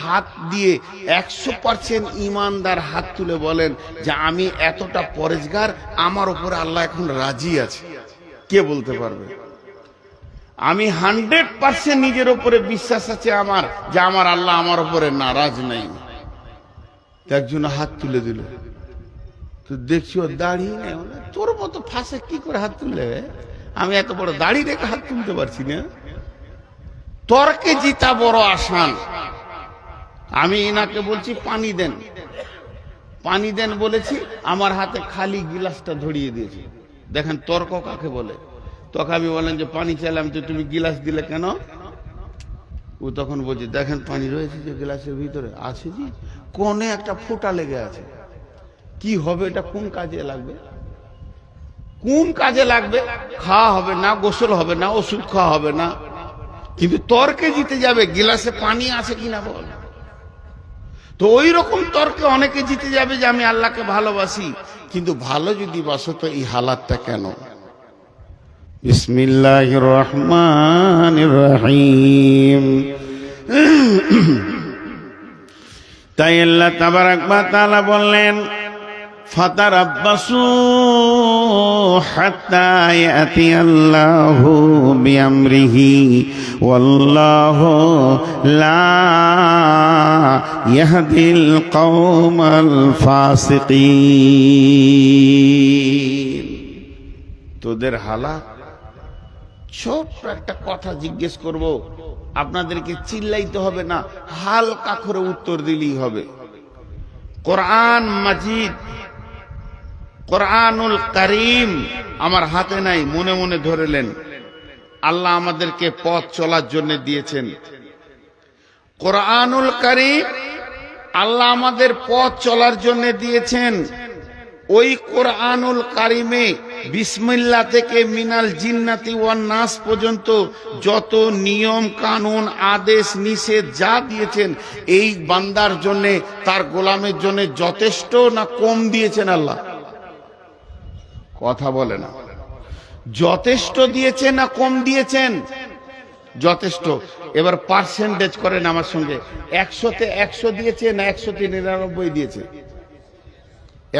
হাত দিয়ে 100% ইমানদার হাত তুলে বলেন যে আমি এতটা পরেজগার, আমার উপরে আল্লাহ এখন রাজি আছে। কে বলতে পারবে? আমি 100% নিজের উপরে বিশ্বাস আছে আমার, যে আমার আল্লাহ আমার উপরে নারাজ নাই। একজন হাত তুলে দিল, তো দেখছি ও দাড়ি নেই। তোর মতো ফাঁসে কি করে হাত তুললে? আমি এত বড় দাড়ি রেখে হাত তুলতে পারছি না। তর্কে জিতা বড় আসান। আমি এনাকে বলছি পানি দেন, পানি দেন বলেছি, আমার হাতে খালি গিলাসটা ধরিয়ে দিয়েছি। দেখেন তর্ক কাকে বলে। তখন আমি বললাম যে পানি চাইলাম, তো তুমি গিলাস দিলে কেন? ও তখন বলছে দেখেন পানি রয়েছে যে গ্লাসের ভিতরে আছে, জি কোণে একটা ফোঁটা লেগে আছে। কি হবে এটা? কোন কাজে লাগবে? কোন কাজে লাগবে? খাওয়া হবে না, গোসল হবে না, ওষুধ খাওয়া হবে না, কিন্তু তর্কে জিতে যাবে গিলাসে পানি আছে কিনা বল। তো ওই রকম তর্কে অনেকে জিতে যাবে যে আমি আল্লাহকে ভালোবাসি, কিন্তু ভালো যদি বাসো তো এই হালাতটা কেন? বিসমিল্লাহির রহমানির রহিম। তাই আল্লাহ তাবারাক ওয়া তাআলা বললেন ফাতারাব্বাসু হাত্তা ইয়াতি আল্লাহু বিআমরিহি ওয়াল্লাহু লা ইয়াহদিল কওমাল ফাসিকিন। তোদের হালাত, ছোট্ট একটা কথা জিজ্ঞেস করব, আপনাদেরকে চিল্লাইতে হবে না, হালকা করে উত্তর দিলেই হবে। কোরআন মাজিদ, কোরআনুল কারীম আমার হাতে নাই, মনে মনে ধরেলেন। আল্লাহ আমাদেরকে পথ চলার জন্য দিয়েছেন কোরআনুল কারীম, আল্লাহ আমাদের পথ চলার জন্য দিয়েছেন। ওই কোরআনুল কারীমে বিসমিল্লাহ থেকে মিনাল জিন্নাতি ওয়ান নাস পর্যন্ত যত নিয়ম কানুন আদেশ নিষেধ যা দিয়েছেন, এই বান্দার জন্য, তার গোলামের জন্য যথেষ্ট না কম দিয়েছেন আল্লাহ? কথা বলে না। যথেষ্ট দিয়েছেন না কম দিয়েছেন? যথেষ্ট। এবার পার্সেন্টেজ করেন আমার সঙ্গে, 100-তে 100 দিয়েছে না 100-তে 99 দিয়েছে?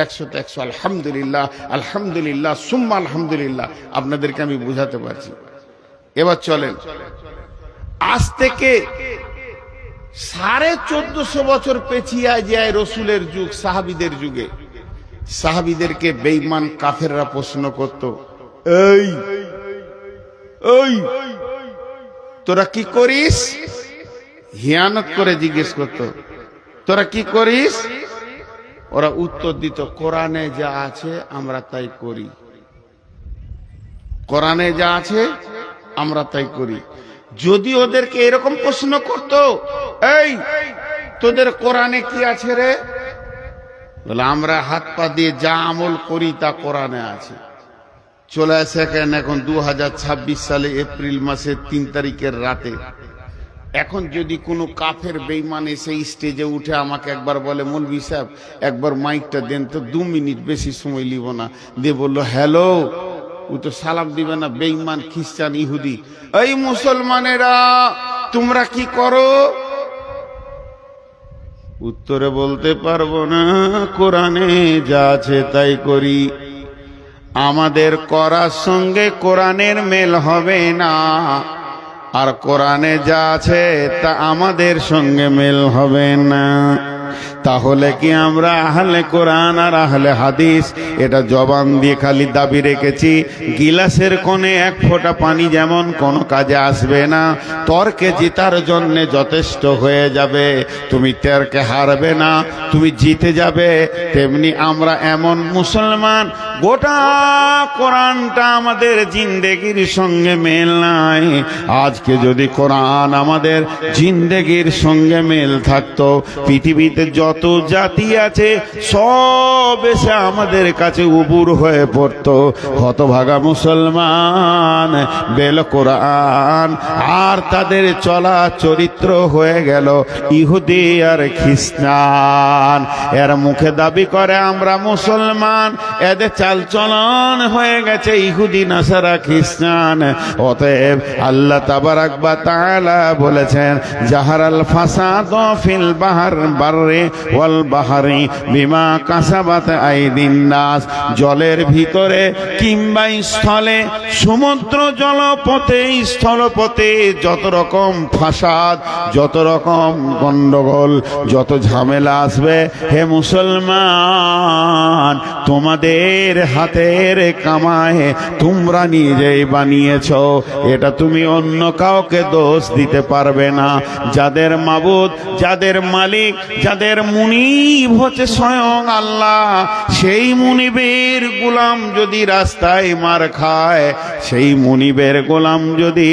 100-তে 100। আলহামদুলিল্লাহ, আলহামদুলিল্লাহ, সুম্মা আলহামদুলিল্লাহ। আপনাদেরকে আমি বুঝাতে পারছি। এবার চলেন, আজ থেকে 1450 বছর পেছিয়ে যায় রসুলের যুগ, সাহাবীদের যুগে। সাহাবীদেরকে বেঈমান কাফেররা প্রশ্ন করত, এই এই তোরা কি করিস? হিয়ানত করে জিজ্ঞেস করত, তোরা কি করিস? ওরা উত্তর দিত, কোরআনে যা আছে আমরা তাই করি, কোরআনে যা আছে আমরা তাই করি। যদি ওদেরকে এরকম প্রশ্ন করত, এই তোদের কোরআনে কি আছে রে? বলে, আমরা হাত পা দিয়ে যা আমল করি তা কোরআনে আছে। চলে আসে এখন 2026 সালে এপ্রিল মাসের 3 তারিখের রাতে। এখন যদি কোনো কাফের বেঈমান এসে স্টেজে উঠে আমাকে একবার বলে, মৌলভী সাহেব একবার মাইকটা দেন তো, 2 মিনিট, বেশি সময় লিব না, দিয়ে বললো হ্যালো, ও তো সালাম দিবে না, বেঈমান খ্রিস্টান ইহুদি। এই মুসলমানেরা তোমরা কি করো? উত্তরে বলতে পারবো না, কোরআনে যা আছে তাই করি। আমাদের করার সঙ্গে কোরআনের মেল হবে না, আর কোরআনে যা আছে তা আমাদের সঙ্গে মেল হবে না। তাহলে কি আমরা আহলে কোরআন আর আহলে হাদিস এটা জবান দিয়ে খালি দাবি রেখেছি? গিলাসের কোণে 1 ফোঁটা পানি যেমন কোনো কাজে আসবে না, তর্কে জিতার জন্য যথেষ্ট হয়ে যাবে, তুমি তর্কে হারবে না, তুমি জিতে যাবে। তেমনি আমরা এমন মুসলমান, গোটা কোরআনটা আমাদের জিন্দেগির সঙ্গে মেল নাই। আজকে যদি কোরআন আমাদের জিন্দেগির সঙ্গে মেল থাকতো, পৃথিবীতে যত জাতি আছে সব এসে আমাদের কাছে উবুর হয়ে পড়তো। হতভাগা মুসলমান বেল কোরআন, আর তাদের চলা চরিত্র হয়ে গেল ইহুদি আর খ্রিস্টান। এর মুখে দাবি করে আমরা মুসলমান, এদের চালচলন হয়ে গেছে ইহুদি নাসারা খ্রিস্টান। অতএব আল্লাহ তাবারাক ওয়া তাআলা বলেছেন, জাহারাল ফাসাদ ফিল বাররি ওয়াল বাহরি বিমা কাসাবাত আইদিন নাস। জলের ভিতরে কিংবা স্থলে, সমুদ্র জলপথে স্থলপথে যত রকম ফাসাদ, যত রকম গন্ডগোল, যত ঝামেলা আসবে, হে মুসলমান তোমাদের হাতের কামায় তোমরা নিজেই বানিয়েছো। এটা তুমি অন্য কাউকে দোষ দিতে পারবে না। যাদের মাবুদ, যাদের মালিক, যাদের মুনিব হচ্ছে স্বয়ং আল্লাহ, সেই মুনিবের গোলাম যদি রাস্তায় মার খায়, সেই মুনিবের গোলাম যদি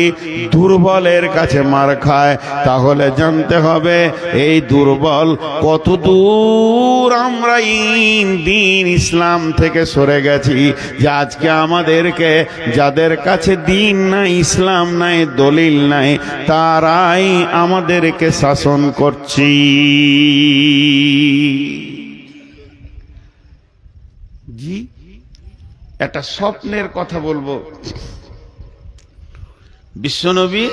দুর্বলের কাছে মার খায়, তাহলে জানতে হবে এই দুর্বল কত দূর আমরা দিন ইসলাম থেকে সরে গেছি, যে আজকে আমাদেরকে, যাদের কাছে দিন নাই, ইসলাম নাই, দলিল নাই, তারাই আমাদেরকে শাসন করছি। জি, একটা স্বপ্নের কথা বলবো। বিশ্বনবী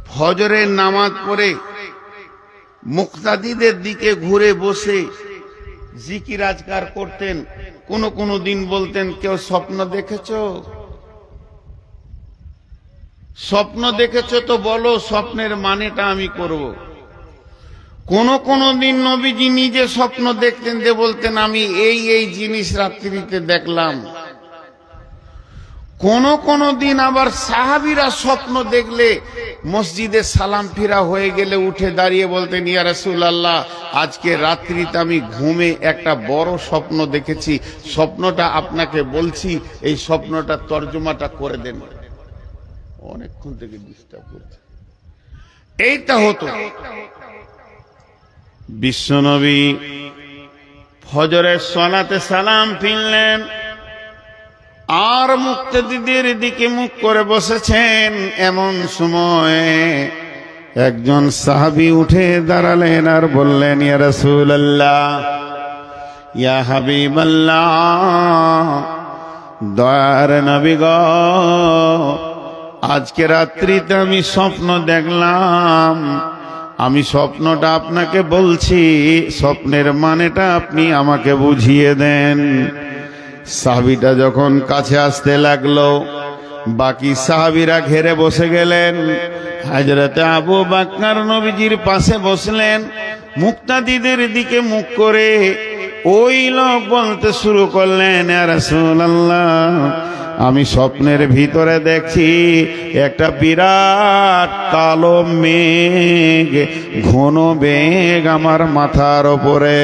ফজরের নামাজ পড়ে মুক্তাদিদের দিকে ঘুরে বসে জিকির আজকার করতেন। কোন দিন বলতেন, কেউ স্বপ্ন দেখেছো? স্বপ্ন দেখেছো তো বলো, স্বপ্নের মানেটা আমি করব। কোন দিন নবীজি নিজে স্বপ্ন দেখতেন, যে বলতেন আমি এই জিনিস রাত্রিতে দেখলাম। কোন দিন আবার সাহাবীরা স্বপ্ন দেখলে মসজিদে সালাম ফিরা হয়ে গেলে উঠে দাঁড়িয়ে বলতেন, ইয়া রাসূলুল্লাহ, আজকে রাত্রিতে আমি ঘুমে একটা বড় স্বপ্ন দেখেছি, স্বপ্নটা আপনাকে বলছি, এই স্বপ্নটা তর্জমাটা করে দেন। অনেকক্ষণ থেকে ডিস্টার্ব করছে। এইটা হতো। বিশ্বনবী ফজরের সালাতে সালাম ফিরলেন, আর মুক্তাদিদের দিকে মুখ করে বসেছেন। এমন সময় একজন সাহাবী উঠে দাঁড়ালেন আর বললেন, ইয়া রাসূলুল্লাহ, ইয়া হাবিবাল্লাহ, দয়ার নবী গো, আজকে রাত্রিতে আমি স্বপ্ন দেখলাম। আমি স্বপ্নটা আপনাকে বলছি, স্বপ্নের মানেটা আপনি আমাকে বুঝিয়ে দেন। সাহাবীটা যখন কাছে আসতে লাগলো, বাকি সাহাবীরা ঘেরে বসে গেলেন। হযরতে আবু বকর নবীজির পাশে বসলেন, মুক্তাদিদের দিকে মুখ করে। ওই লোক বলতে শুরু করলেন, ইয়া রাসূলুল্লাহ, আমি স্বপ্নের ভিতরে দেখছি একটা বিরাট কালো মেঘ, ঘন মেঘ আমার মাথার ওপরে।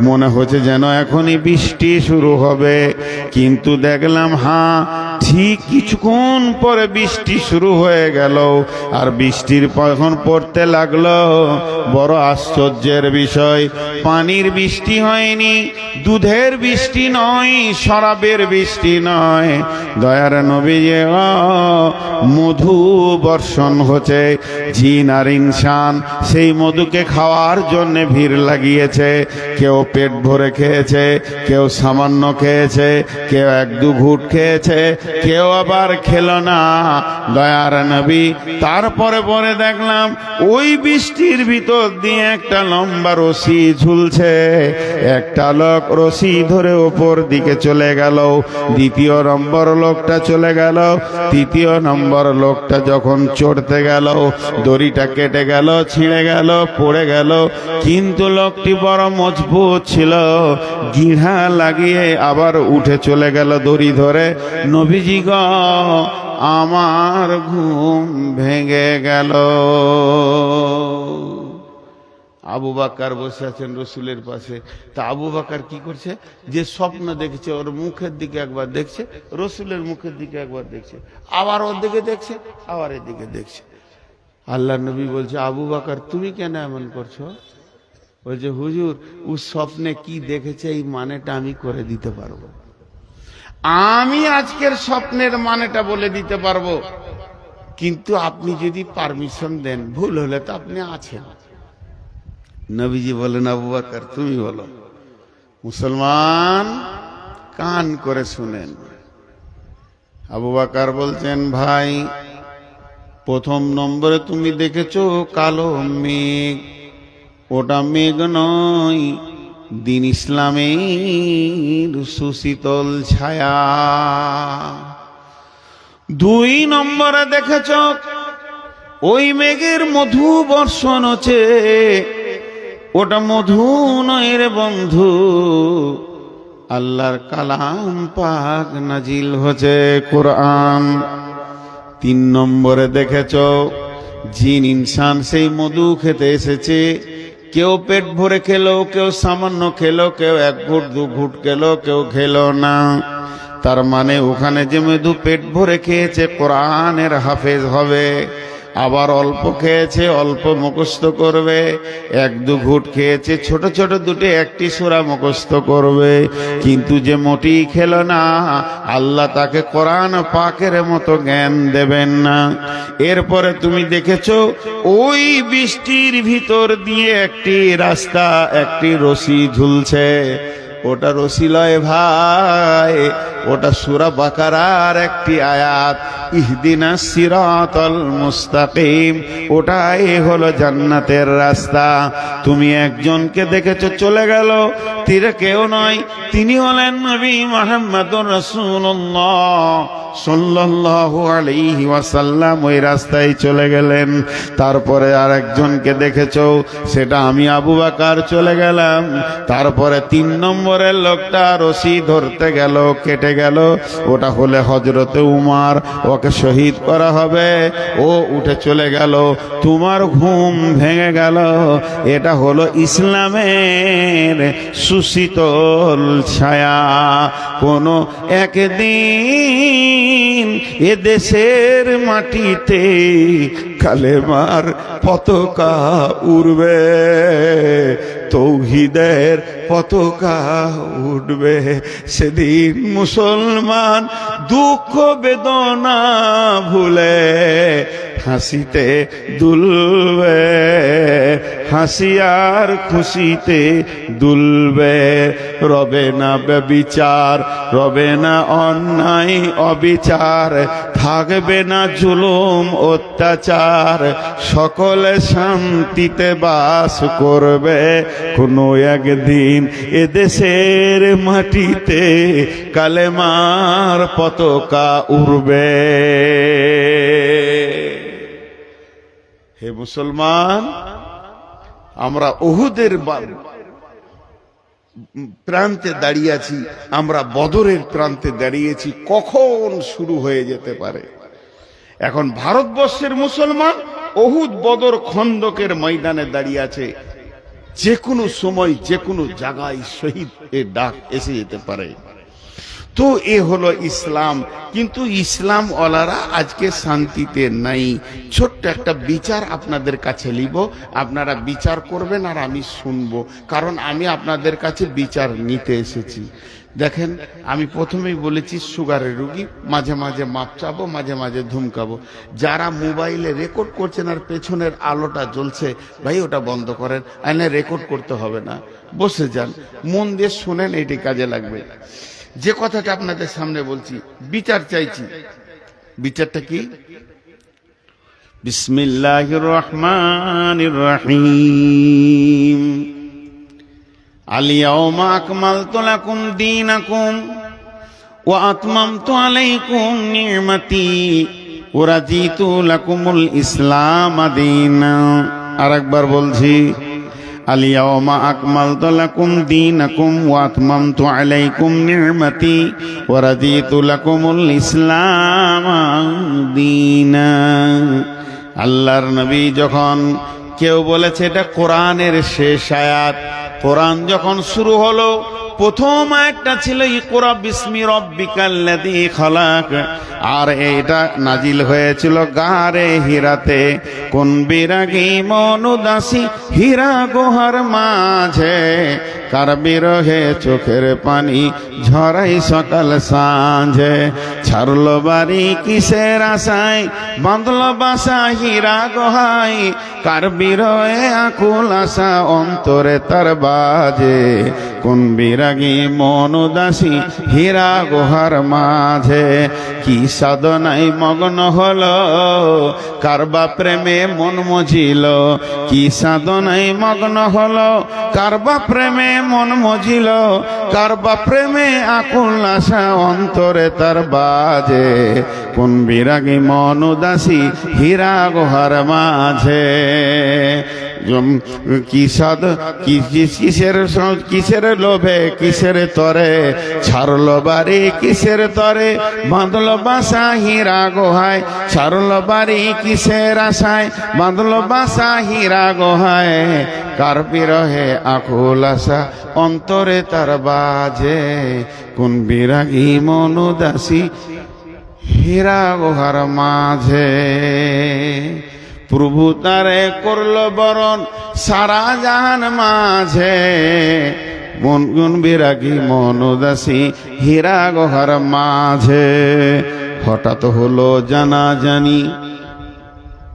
মনে হচ্ছে যেন এখনই বৃষ্টি শুরু হবে, কিন্তু দেখলাম ঠিক কিছুক্ষণ পরে বৃষ্টি শুরু হয়ে গেল। আর বৃষ্টির যখন পড়তে লাগলো, বড় আশ্চর্যের বিষয়, পানির বৃষ্টি হয়নি, দুধের বৃষ্টি নয়, শরাবের বৃষ্টি নয়, দয়ার নবী মধু বর্ষণ হচ্ছে। জিন আর ইনসান সেই মধুকে খাওয়ার জন্য ভিড় লাগিয়েছে। কেউ পেট ভরে খেয়েছে, কেউ সামান্য খেয়েছে, কেউ এক দু ঘুট খেয়েছে, কেউ আবার খেলো না, দয়ার নবী। তারপরে পরে দেখলাম ওই বৃষ্টির ভিতর দিয়ে একটা লম্বা রশি ঝুলছে। একটা লোক রশি ধরে ওপর দিকে চলে গেল, দ্বিতীয় নম্বর লোকটা চলে গেল, তৃতীয় নম্বর লোকটা যখন চড়তে গেল, দড়িটা কেটে গেল, ছিঁড়ে গেল, পড়ে গেল। কিন্তু লোকটি বড় মজবুত ছিল, গিঁড়া লাগিয়ে আবার উঠে চলে গেল দড়ি ধরে। নবীজি গো, আমার ঘুম ভেঙে গেল। আবু বকর বসে আছেন রসুলের পাশে। তা আবু বকর কি করছে, যে স্বপ্ন দেখেছে ওর মুখের দিকে একবার দেখছে, রসুলের মুখের দিকে একবার দেখছে, আবার ওর দিকে দেখছে, আবার এদিকে দেখছে। আল্লাহ নবী বলছে, আবু বকর তুমি কেন এমন করছো? বলছে, হুজুর ও স্বপ্নে কি দেখেছে এই মানেটা আমি করে দিতে পারবো। আমি আজকের স্বপ্নের মানেটা বলে দিতে পারবো, কিন্তু আপনি যদি পারমিশন দেন, ভুল হলে তো আপনি আছেন। নবীজি বলেন, আবু বকর তুমি বলো। মুসলমান কান করে শুনেন। আবু বকর বলছেন, ভাই প্রথম নম্বরে তুমি দেখেছো কালো মেঘ, ওটা মেঘ নয়, দিন ইসলামের সুশীতল ছায়া। দুই নম্বরে দেখেছ ওই মেঘের মধু বর্ষণ হচ্ছে, ওটা মধু নয় রে বন্ধু, আল্লাহর কালাম পাক নাজিল হচ্ছে, কোরআন। তিন নম্বরে দেখেছ জিন ইনসান সেই মধু খেতে এসেছে। কেউ পেট ভরে খেলো, কেউ সামান্য খেলো, কেউ এক ঘুট দু ঘুট খেলো, কেউ খেলো না। তার মানে ওখানে যে মধু পেট ভরে খেয়েছে কোরআনের হাফেজ হবে, আবার অল্প খেয়েছে অল্প মুখস্থ করবে, এক দু ঘুট খেয়েছে ছোট ছোট দুটি একটি সূরা মুখস্থ করবে। কিন্তু যে মোটি খেলো না, আল্লাহ তাকে কোরআন পাকের মতো জ্ঞান দেবেন না। এরপরে তুমি দেখেছো ওই বৃষ্টির ভিতর দিয়ে একটি রাস্তা, একটি রশি ঝুলছে। ওটা রশি লয় ভাই, ওটা সূরা বাকারার একটি আয়াত, ইহদিনাস সিরাতাল মুস্তাকিম। ওটাই হলো জান্নাতের রাস্তা। তুমি একজনকে দেখেছো চলে গেল, তীরে কেউ নয়, তিনি হলেন নবী মুহাম্মদুর রাসূলুল্লাহ সাল্লাল্লাহু আলাইহি ওয়াসাল্লাম। ওই রাস্তায় চলে গেলেন। তারপরে আর একজনকে দেখেছো, সেটা আমি আবু বকর চলে গেলাম। তারপরে তিন নম্বরের লোকটা রশি ধরতে গেল, কেটে গেল, ওটা হলে হযরতে উমর, ওকে শহীদ করা হবে, ও উঠে চলে গেল। তোমার ঘুম ভেঙে গেল। এটা হলো ইসলামের সুশীতল ছায়া। কোনো একদিন এ দেশের মাটিতে কালেমার পতাকা উড়বে, তৌহিদের পতাকা উঠবে। সেদিন মুসলমান দুঃখ বেদনা ভুলে হাসিতে দুলবে, হাসি আর খুশিতে দুলবে। রবে না ব্যভিচার, রবে না অন্যায় অবিচার, থাকবে না জুলুম অত্যাচার, সকলে শান্তিতে বাস করবে। কোনো একদিন এদেশের মাটিতে কালেমার পতাকা উড়বে। হে মুসলমান, আমরা উহুদের প্রান্তে দাঁড়িয়ে আছি, আমরা বদরের প্রান্তে দাঁড়িয়েছি। কখন শুরু হয়ে যেতে পারে? এখন ভারতবর্ষের মুসলমান উহুদ বদর খন্দকের ময়দানে দাঁড়িয়ে আছে। যে কোনো সময় যে কোনো জায়গায় শহীদ এর ডাক এসে যেতে পারে। তো এ হলো ইসলাম। কিন্তু ইসলাম ওয়ালারা আজকে শান্তিতে নাই। ছোট্ট একটা বিচার আপনাদের কাছে নিব, আপনারা বিচার করবেন আর আমি শুনবো, কারণ আমি আপনাদের কাছে বিচার নিতে এসেছি। দেখেন, আমি প্রথমেই বলেছি সুগারের রুগী, মাঝে মাঝে মাপ চাবো, মাঝে মাঝে ধুমকাবো। যারা মোবাইলে রেকর্ড করছেন আর পেছনের আলোটা জ্বলছে, ভাই ওটা বন্ধ করেন, আইনে রেকর্ড করতে হবে না, বসে যান, মন দিয়ে শোনেন, এটি কাজে লাগবে। যে কথাটা আপনাদের সামনে বলছি, বিচার চাইছি। বিচারটা কি? বিসমিল্লাহির রহমানির রহিম। আল-ইয়াওমা আকমালতু লাকুম দীনাকুম ওয়া আতমামতু আলাইকুম নি'মাতি ওয়া রাদিতু লাকুমুল ইসলাম দীনা। আরেকবার বলছি, আল-ইয়াওমা আকমালতু লাকুম দীনাকুম ওয়া আতমামতু আলাইকুম নি'মাতি ওয়া রাদিতু লাকুমুল ইসলাম দীনা। আল্লাহর নবী যখন, কেউ বলেছে এটা কোরআনের শেষ আয়াত, কোরআন যখন শুরু হলো প্রথম আয়াতটা ছিল ইকরা বিসমি রাব্বিকাল্লাযী খালাক, আর এটা নাজিল হয়েছিল গারে হীরাতে। কোন বিরাগী মন উদাসী হীরা গুহার মাঝে, কার বিরহে চোখের পানি ঝরাই সকাল সাঁঝে। ছাড়লো বাড়ি কিসের আশায়, বাঁধলো বাসা হীরা গুহায়, কার বিরহে আকুল আশা অন্তরে তার বাজে। কোন বিরাগী মন উদাসী হীরা গুহার মাঝে, কি সাধনায় মগ্ন হলো, কারবা প্রেমে মন মজিল। কি সাধনায় মগ্ন হলো, কারবা প্রেমে মন মজিল, কারবা প্রেমে আকুল আশা অন্তরে তার বাজে। কোন বিরাগী মন উদাসী হীরা গুহার মাঝে। কিসের লোভে কিসের তরে, ছাড়লো বাড়ি কিসের তরে, বাঁধলো বাসা হীরা গুহায়। ছাড়লো বাড়ি কিসের আশায়, বাঁধলো বাসা হীরা গুহায়, কার বিরহে আকুল আশা অন্তরে তার বাজে। কোন বিরাগী মন উদাসী হীরা গুহার মাঝে। প্রভু তারে করলো বরণ সারা জাহান মাঝে। মন গুন বিরাগী মন উদাসী হীরা গুহার মাঝে। হঠাৎ হলো জানাজানি,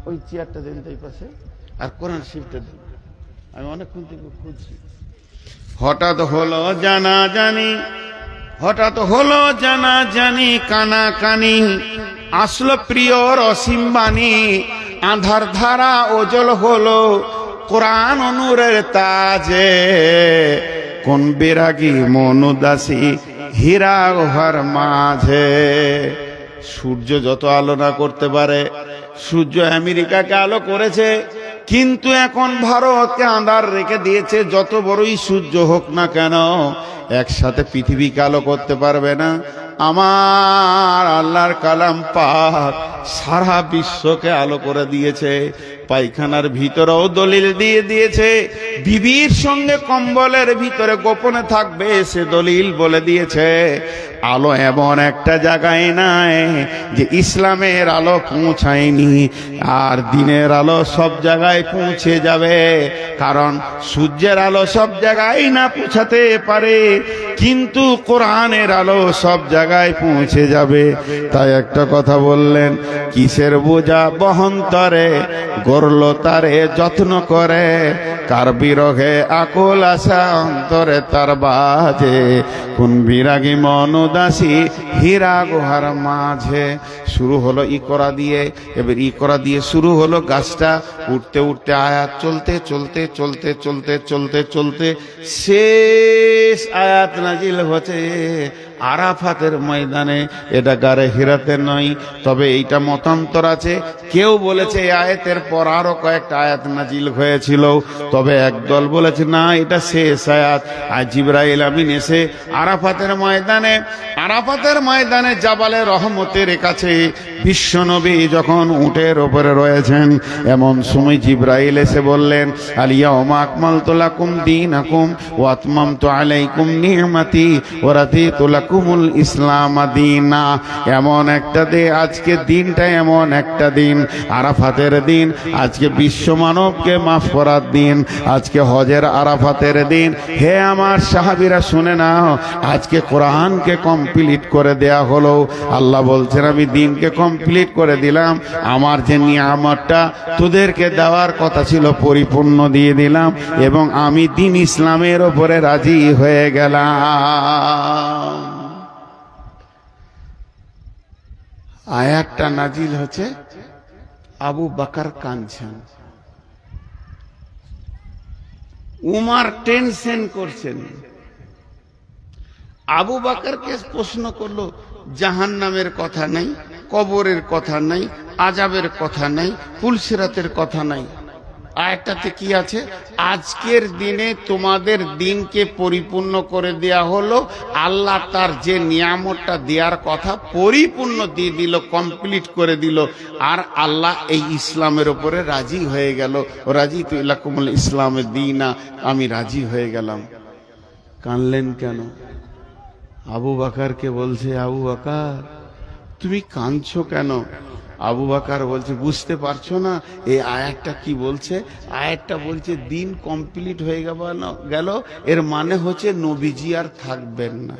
ওই চেয়ারটা দেন তাই পাশে, আর কোরআন শরীফটা দেন, আমি অনেকক্ষণ থেকে খুঁজছি। হঠাৎ হলো জানাজানি, হঠাৎ হলো জানাজানি, কানাকানি আসলো প্রিয়র অসীম বাণী। আধার ধারা ওজল হলো কোরআন নূরের তাজে। কোন বিরাগী মন উদাসী হীরা গুহার মাঝে। সূর্য যত আলো না করতে পারে, সূর্য আমেরিকাকে আলো করেছে, কিন্তু এখন ভারতকে আঁধার রেখে দিয়েছে। যত বড়ই সূর্য হোক না কেন, একসাথে পৃথিবীকে আলো করতে পারবে না। আমার আল্লাহর কালাম পাক সারা বিশ্বকে আলো করে দিয়েছে। পায়খানার ভিতরেও দলিল দিয়ে দিয়েছে, বিবির সঙ্গে কম্বলের ভিতরে গোপনে থাকবে সে দলিল বলে দিয়েছে। আলো এমন একটা জায়গায় নাই যে ইসলামের আলো পৌঁছায়নি, আর দিনের আলো সব জায়গায় পৌঁছে যাবে। কারণ সূর্যের আলো সব জায়গায় না পৌঁছাতে পারে, কিন্তু কোরআনের আলো সব জায়গায় পৌঁছে যাবে। তাই একটা কথা বললেন, কিসের বোঝা বহন্তরে, গড়ল তারে যত্ন করে, কার বিরহে আকুল আশা অন্তরে তার বাজে, কোন বিরাগী মন উদাসী হীরা গুহার মাঝে। শুরু হলো ইকরা দিয়ে, এবার ইকরা দিয়ে শুরু হলো গাছটা উঠতে উঠতে আয়াত চলতে চলতে চলতে চলতে চলতে চলতে শেষ আয়াত নাজিল হচ্ছে আরাফাতের ময়দানে। এটা গারে হিরাতে নয়, তবে এইটা মতান্তর আছে। কেউ বলেছে এই আয়াতের পর আরো কয়েকটা আয়াত নাজিল হয়েছিল, তবে একদল বলেছে না এটা শেষ আয়াত। আর জিবরাইল আমিন এসে আরাফাতের ময়দানে জাবালে রহমতের কাছে বিশ্বনবী যখন উটের ওপরে রয়েছেন, এমন সময় জিবরাইল এসে বললেন, আলিয়াউমা আকমালতু লাকুম দীনাকুম ওয়া আতমামতু আলাইকুম নি'মাতি ওয়া রাদিতু লাকুমুল ইসলাম দীনা। এমন একটা দিন, আজকে দিনটা এমন একটা দিন, আরাফাতের দিন, আজকে বিশ্ব মানবকে মাফ করার দিন, আজকে হজের আরাফাতের দিন। হে আমার সাহাবীরা শুনে নাও, আজকে কোরআনকে কমপ্লিট করে দেয়া হলো। আল্লাহ বলছেন আমি দিনকে কমপ্লিট করে দিলাম, আমার যে নিয়ামতটা তোদেরকে দেওয়ার কথা ছিল পরিপূর্ণ দিয়ে দিলাম, এবং আমি দিন ইসলামের ওপরে রাজি হয়ে গেলাম। আয়াতটা নাজিল হচ্ছে, আবু বকর কাঁদছেন, উমর টেনশন করছেন। আবু বকরকে প্রশ্ন করলো, জাহান্নামের কথা নাই, কবরের কথা নাই, আযাবের কথা নাই, পুলসিরাতের কথা নাই। আয়াতটাতে কি আছে? আজকের দিনে তোমাদের দিনকে পরিপূর্ণ করে দেয়া হলো, আল্লাহ তার যে নিয়ামতটা দেওয়ার কথা পরিপূর্ণ দিয়ে দিল, কমপ্লিট করে দিল, আর আল্লাহ এই ইসলামের উপরে রাজি হয়ে গেল। রাজিতু লাকুমুল ইসলাম দীনা, আমি রাজি হয়ে গেলাম। কানলেন কেন? আবু বকরকে বলছে, আবু বকর তুমি কাঁদছো কেন? আবু বকর বলছে, বুঝতে পারছো না এই আয়াতটা কি বলছে? আয়াতটা বলছে দিন কমপ্লিট হয়ে গেল, এর মানে হচ্ছে নবীজি আর থাকবেন না,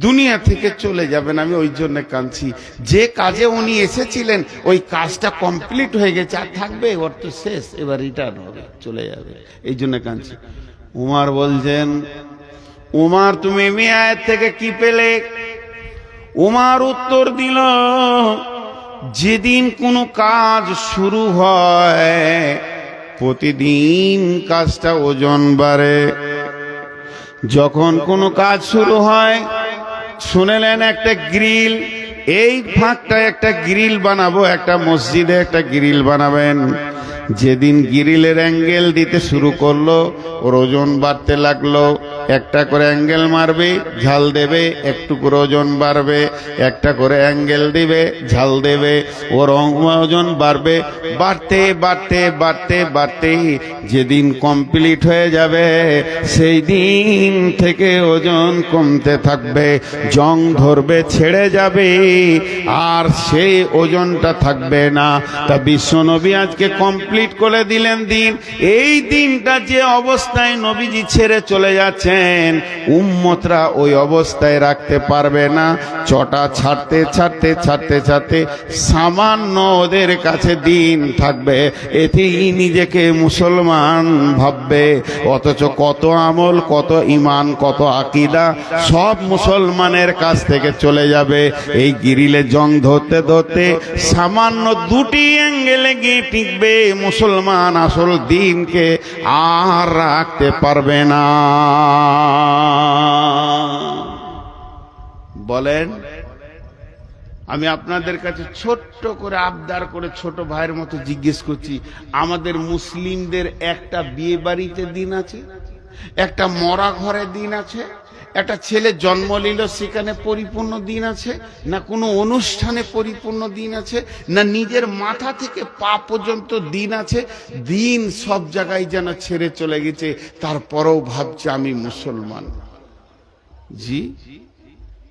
দুনিয়া থেকে চলে যাবেন। আমি ওই জন্য কাঁদছি, যে কাজে উনি এসেছিলেন ওই কাজটা কমপ্লিট হয়ে গেছে, আর থাকবে? ওর তো শেষ, এবার রিটার্ন হবে, চলে যাবে, এই জন্য কাঁদছি। উমর বলছেন, উমর তুমি আয়াত থেকে কি পেলে? উমর উত্তর দিল, যেদিন কোনো কাজ শুরু হয় প্রতিদিন কাজটা ওজন বাড়ে। যখন কোনো কাজ শুরু হয়, শুনেলেন একটা গ্রিল, এই ফাঁকটা একটা গ্রিল বানাবো, একটা মসজিদে একটা গ্রিল বানাবেন। যেদিন গ্রিলের অ্যাঙ্গেল দিতে শুরু করলো, ওর ওজন বাড়তে লাগলো। একটা করে অ্যাঙ্গেল মারবে, ঝাল দেবে, একটু করে ওজন বাড়বে, একটা করে অ্যাঙ্গেল দিবে, ঝাল দেবে, ওর ওজন বাড়বে, বাড়তে বাড়তে বাড়তে বাড়তে যেদিন কমপ্লিট হয়ে যাবে সেই দিন থেকে ওজন কমতে থাকবে, জং ধরবে, ছেড়ে যাবে, আর সেই ওজনটা থাকবে না। তা বিশ্বনবী আজকে কমপ্লিট করে দিলেন দিন। এই দিনটা যে অবস্থায় নবীজি ছেড়ে চলে যাচ্ছেন, উম্মতরা ওই অবস্থায় রাখতে পারবে না। চটা ছাড়তে ছাড়তে ছাড়তে ছাড়তে সামান্য ওদের কাছে দিন থাকবে, এতেই নিজেকে মুসলমান ভাববে। অথচ কত আমল, কত ইমান, কত আকীদা সব মুসলমানের কাছ থেকে চলে যাবে। এই গ্রিলে জং ধরতে ধরতে সামান্য দুটি অ্যাঙ্গেলে গিয়ে টিকবে, মুসলমান আসল দিনকে আর রাখতে পারবে না। বলেন, আমি আপনাদের কাছে ছোট্ট করে আবদার করে ছোট ভাইয়ের মতো জিজ্ঞেস করছি, আমাদের মুসলিমদের একটা বিয়ে বাড়িতে দিন আছে, একটা মরা ঘরে দিন আছে, একটা ছেলে জন্ম নিল সেখানে পরিপূর্ণ দিন আছে, না কোনো অনুষ্ঠানে পরিপূর্ণ দিন আছে, না নিজের মাথা থেকে পা পর্যন্ত দিন আছে? দিন সব জায়গায় যেন ছেড়ে চলে গেছে, তারপরেও ভাবছে আমি মুসলমান। জি,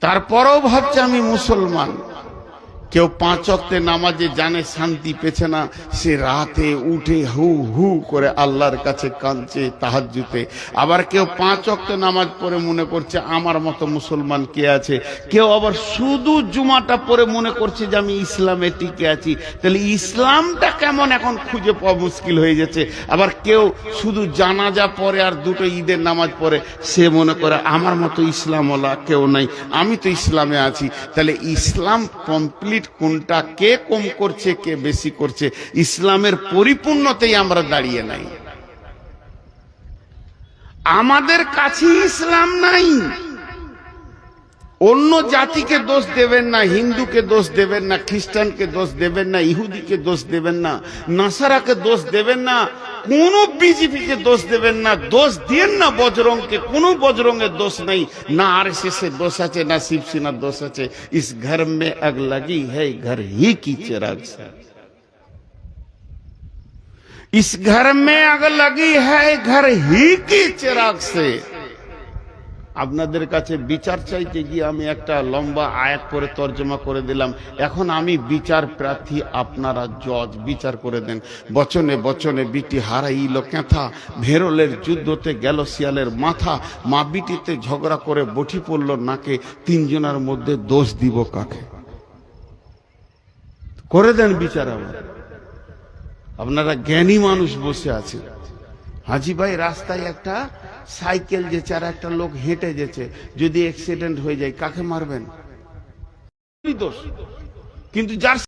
তারপরেও ভাবছে আমি মুসলমান। কেউ 5 ওয়াক্তে নামাজে জানে শান্তি পেছে না, সে রাতে উঠে হু হু করে আল্লাহর কাছে কাঁদছে তাহাজ্জুদে। আবার কেউ 5 ওয়াক্ত নামাজ পড়ে মনে করছে আমার মতো মুসলমান কে আছে। কেউ আবার শুধু জুমাটা পড়ে মনে করছে যে আমি ইসলামে টিকে আছি। তাহলে ইসলামটা কেমন এখন খুঁজে পাওয়া মুশকিল হয়ে যাচ্ছে। আবার কেউ শুধু জানাজা পড়ে আর 2টো ঈদের নামাজ পড়ে, সে মনে করে আমার মতো ইসলামওয়ালা কেউ নাই, আমি তো ইসলামে আছি। তাহলে ইসলাম কমপ্লিট কোনটা, কে কম করছে কে বেশি করছে, ইসলামের পরিপূর্ণতেই আমরা দাঁড়িয়ে নাই। আমাদের কাছে ইসলাম নাই। অন্য জাতিকে দোষ দেবেন না, হিন্দুকে দোষ দেবেন না, খ্রিস্টানকে দোষ দেবেন না, ইহুদিকে দোষ দেবেন না, নাসারাকে দোষ দেবেন না, কোন বিজেপিকে দোষ দেবেন না, দোষ দিয়েন না বজরংকে, কোন বজরংয়ের দোষ নাই, না আরএসএস এর দোষ আছে, না শিবসেনার দোষ আছে। ইস ঘর মে আগ লাগি হ্যায় ঘর হি কি চিরাগ সে, इस घर में आग लगी है घर ही की चिराग से। আপনাদের কাছে বিচার চাইতে গিয়ে আমি একটা লম্বা আয়াত পড়ে তর্জমা করে দিলাম। এখন আমি বিচার প্রার্থী, আপনারা জজ, বিচার করে দেন। বচনে বচনে বিটি হারাইল ক্যাথা, ভেরলের যুদ্ধতে গেল শিয়ালের মাথা, মা বিটিতে ঝগড়া করে বটি পড়ল নাকে, 3 জনের মধ্যে দোষ দিব কাকে? করে দেন বিচার। আবার আপনারা জ্ঞানী মানুষ বসে আছেন। হাজি ভাই, রাস্তায় একটা সাইকেল যেছে আর একটা লোক হেঁটে যেছে, যদি অ্যাক্সিডেন্ট হয়ে যায় কাকে মারবেন? দোষ। কিন্তু যার